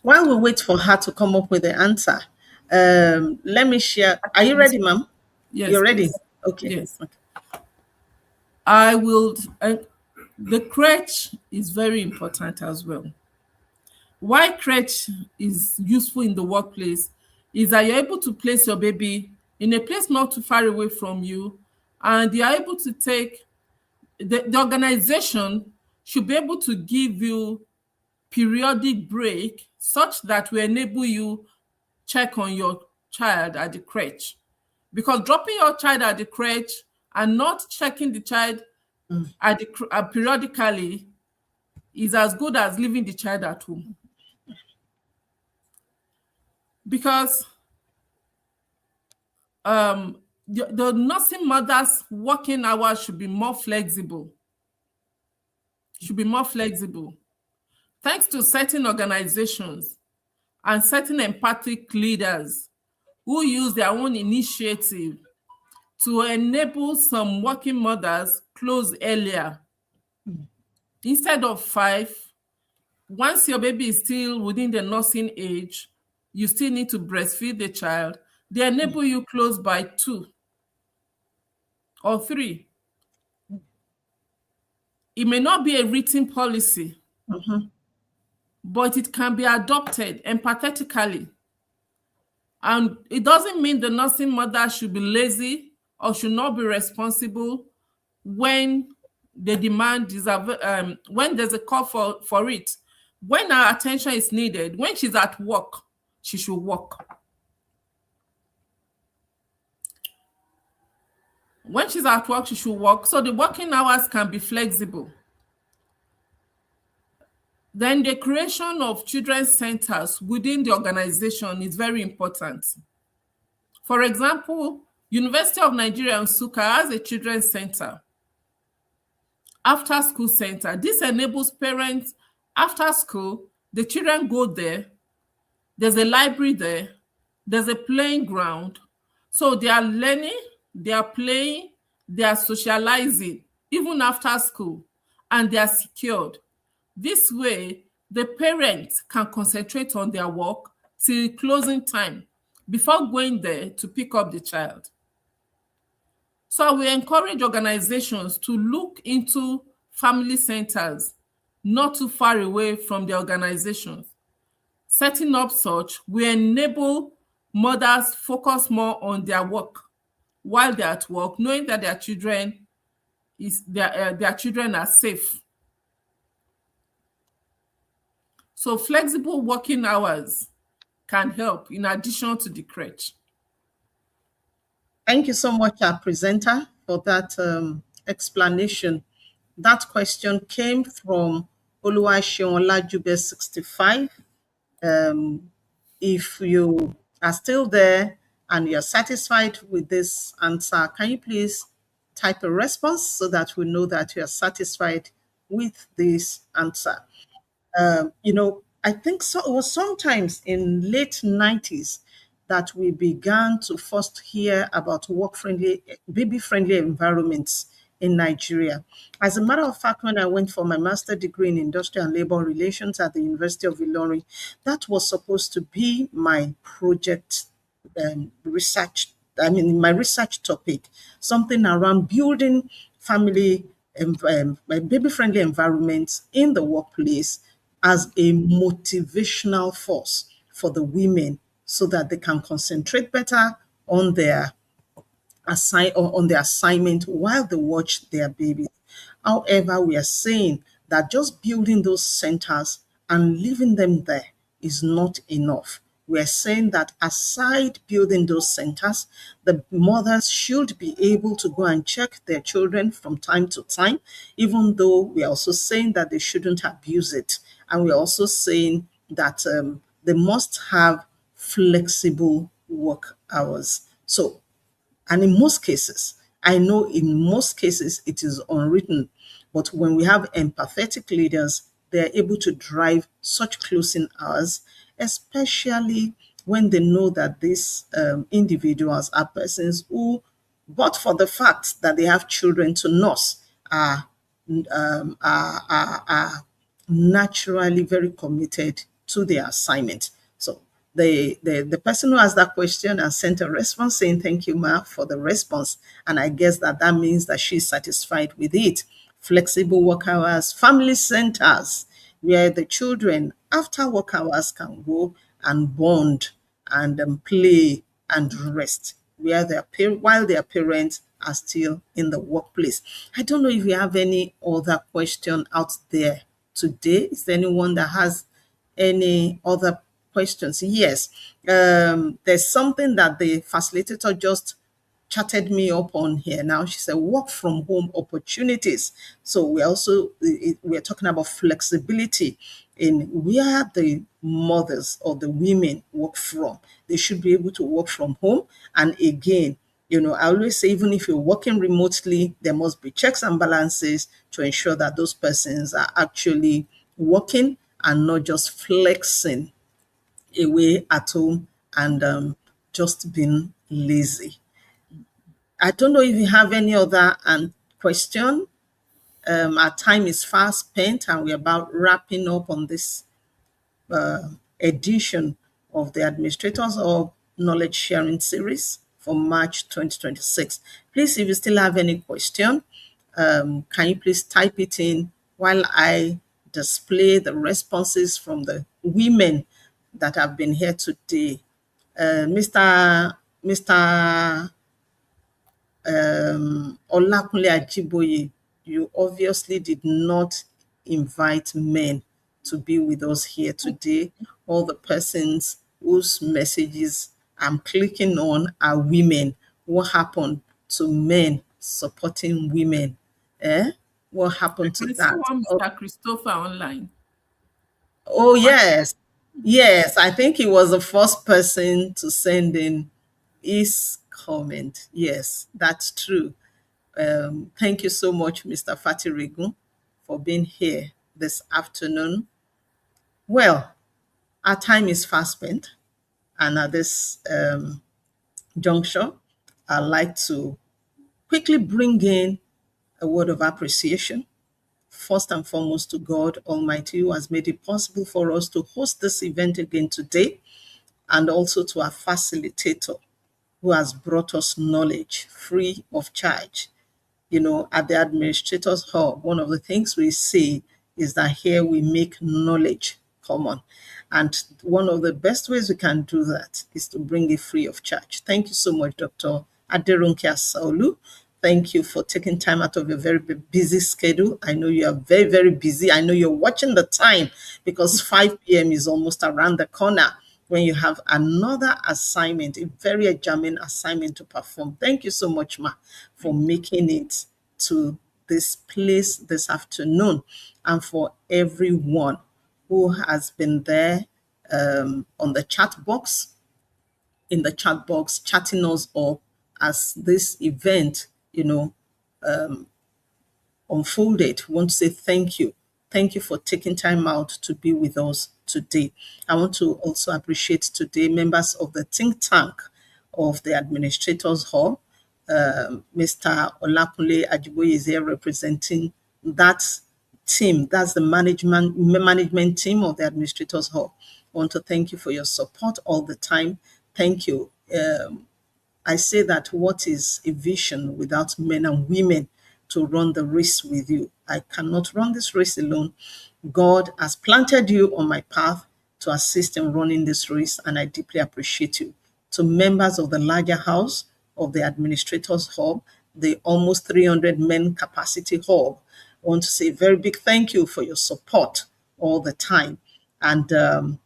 While we wait for her to come up with the answer, let me share. Are you ready, ma'am? Yes, You're ready? please. Okay. Yes. I will. The crèche is very important as well. Why crèche is useful in the workplace is that you're able to place your baby in a place not too far away from you, and you're able to take the organization should be able to give you periodic break such that will enable you check on your child at the crèche. Because dropping your child at the crèche and not checking the child at periodically is as good as leaving the child at home. Because the nursing mother's working hours should be more flexible. Thanks to certain organizations and certain empathic leaders who use their own initiative to enable some working mothers close earlier. Instead of 5, once your baby is still within the nursing age, you still need to breastfeed the child. They enable you close by 2 or 3. It may not be a written policy, but it can be adopted empathetically. And it doesn't mean the nursing mother should be lazy or should not be responsible when the demand is when there's a call for it. When our attention is needed, when she's at work, she should work. When she's at work, she should work. So the working hours can be flexible. Then the creation of children's centers within the organization is very important. For example, University of Nigeria Nsukka has a children's center, after school center. This enables parents after school, the children go there, there's a library there, there's a playing ground. So they are learning, they are playing, they are socializing, even after school, and they are secured. This way, the parents can concentrate on their work till closing time before going there to pick up the child. So we encourage organizations to look into family centers not too far away from the organizations. Setting up such will enable mothers focus more on their work while they're at work, knowing that their children are safe. So flexible working hours can help in addition to the crèche. Thank you so much, our presenter, for that explanation. That question came from Oluwaseun Olajube 65. Um, if you are still there and you're satisfied with this answer, can you please type a response so that we know that you're satisfied with this answer? I think so, it was sometimes in late 90s that we began to first hear about work-friendly, baby-friendly environments in Nigeria. As a matter of fact, when I went for my master's degree in industrial and labor relations at the University of Ilorin, that was supposed to be my project research, my research topic, something around building family, baby-friendly environments in the workplace as a motivational force for the women so that they can concentrate better on their on the assignment while they watch their babies. However, we are saying that just building those centers and leaving them there is not enough. We are saying that aside building those centers, the mothers should be able to go and check their children from time to time, even though we are also saying that they shouldn't abuse it. And we're also saying that they must have flexible work hours. So and in most cases, I know in most cases it is unwritten, but when we have empathetic leaders, they're able to drive such closing hours, especially when they know that these individuals are persons who, but for the fact that they have children to nurse, are, are naturally very committed to their assignment. So the person who asked that question and sent a response saying, thank you, Ma, for the response. And I guess that means that she's satisfied with it. Flexible work hours, family centers, where the children after work hours can go and bond and play and rest, where while their parents are still in the workplace. I don't know if you have any other question out there today. Is there anyone that has any other questions? Yes. There's something that the facilitator just chatted me up on here now. She said work from home opportunities. So we're talking about flexibility in where the mothers or the women work from. They should be able to work from home. And again, I always say, even if you're working remotely, there must be checks and balances to ensure that those persons are actually working and not just flexing away at home and just being lazy. I don't know if you have any other question. Our time is fast spent and we're about wrapping up on this edition of the Administrators of Knowledge Sharing Series for March 2026. Please, if you still have any question, can you please type it in while I display the responses from the women that have been here today. Mr. Olakunle Ajiboye, you obviously did not invite men to be with us here today. All the persons whose messages I'm clicking on are women. What happened to men supporting women? What I happened to can see that? one Mr. Christopher online. Oh, What? yes. Yes, I think he was the first person to send in his comment. Yes, that's true. Thank you so much, Mr. Fatirigun, for being here this afternoon. Well, our time is fast spent, and at this juncture, I'd like to quickly bring in a word of appreciation, first and foremost to God Almighty, who has made it possible for us to host this event again today, and also to our facilitator, who has brought us knowledge free of charge. At the Administrators Hub, one of the things we see is that here we make knowledge common. And one of the best ways we can do that is to bring it free of charge. Thank you so much, Dr. Aderonke Asaolu. Thank you for taking time out of your very busy schedule. I know you are very, very busy. I know you're watching the time because 5 p.m. is almost around the corner when you have another assignment, a very germane assignment to perform. Thank you so much, Ma, for making it to this place this afternoon, and for everyone who has been there on the chat box, in the chat box, chatting us up as this event, unfolded. We want to say thank you. Thank you for taking time out to be with us today. I want to also appreciate today members of the think tank of the Administrators Hall. Mr. Olakunle Ajiboye is here representing that team. That's the management team of the Administrators Hall. I want to thank you for your support all the time. Thank you. I say that what is a vision without men and women to run the race with you? I cannot run this race alone. God has planted you on my path to assist in running this race, and I deeply appreciate you. To members of the larger house of the Administrators Hub, the almost 300 men capacity hub, I want to say a very big thank you for your support all the time. And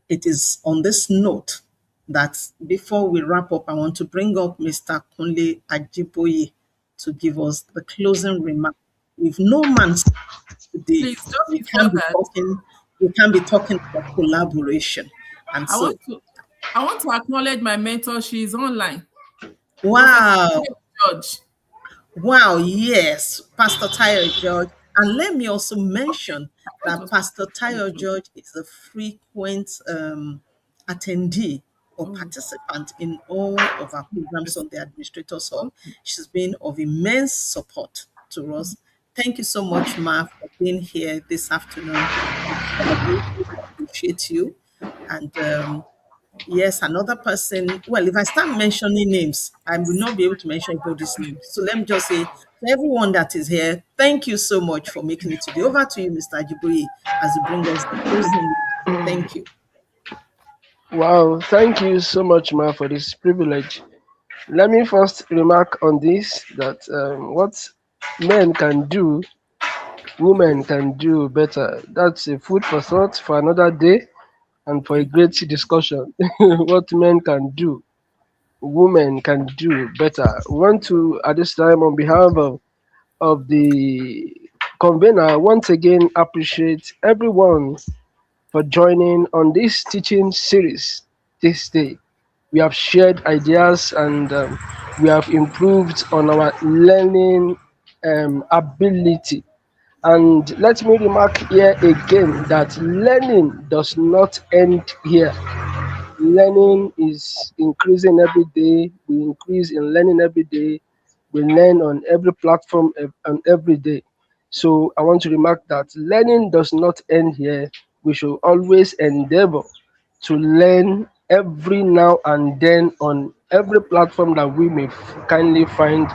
it is on this note that before we wrap up, I want to bring up Mr. Kunle Ajiboye to give us the closing remark. If no man speaks today, Please, just we before can be that, talking, we can be talking about collaboration. And I so, want to I want to acknowledge my mentor. She is online. Professor wow, George. wow, yes, Pastor Tayo George. And let me also mention It that was Pastor Professor Tayo George. George is a frequent attendee or Oh, participant in all of our programs yes. on the Administrators Hub. Okay. She's been of immense support to us. Thank you so much, Ma, for being here this afternoon. We celebrate you, we appreciate you. And yes, another person. Well, if I start mentioning names, I will not be able to mention everybody's name. So let me just say to everyone that is here, thank you so much for making it today. Over to you, Mr. Ajiboye, as you bring us the closing. Thank you. Wow, thank you so much, Ma, for this privilege. Let me first remark on this that what men can do, women can do better. That's a food for thought for another day and for a great discussion. What men can do, women can do better. We want to, at this time, on behalf of the convener, once again appreciate everyone for joining on this teaching series this day. We have shared ideas and we have improved on our learning ability. And let me remark here again that learning does not end here. Learning is increasing every day. We increase in learning every day. We learn on every platform and every day. So I want to remark that learning does not end here. We should always endeavor to learn every now and then on every platform that we may kindly find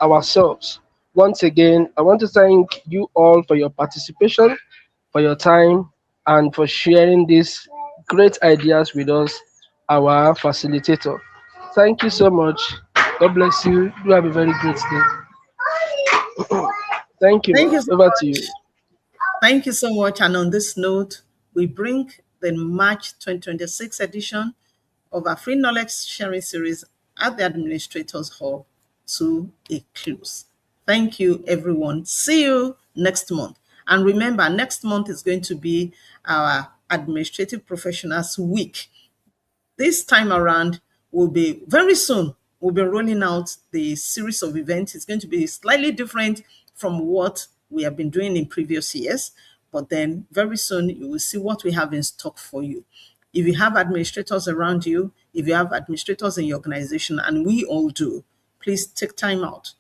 ourselves. Once again, I want to thank you all for your participation, for your time, and for sharing these great ideas with us, our facilitator. Thank you so much. God bless you. You have a very great day. Thank you, Thank ma. you so Over to you. much. Thank you so much. And on this note, we bring the March 2026 edition of our free knowledge sharing series at the Administrators Hall to a close. Thank you, everyone. See you next month. And remember, next month is going to be our Administrative Professionals Week. This time around will be very soon. We'll be rolling out the series of events. It's going to be slightly different from what we have been doing in previous years, but then very soon you will see what we have in stock for you. If you have administrators around you, if you have administrators in your organization, and we all do, please take time out.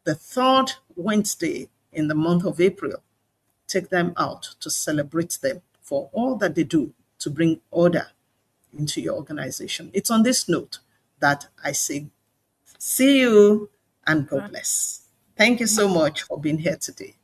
The third Wednesday in the month of April, take them out to celebrate them for all that they do to bring order into your organization. It's on this note that I say, see you and God Bye. bless. Thank you so much for being here today.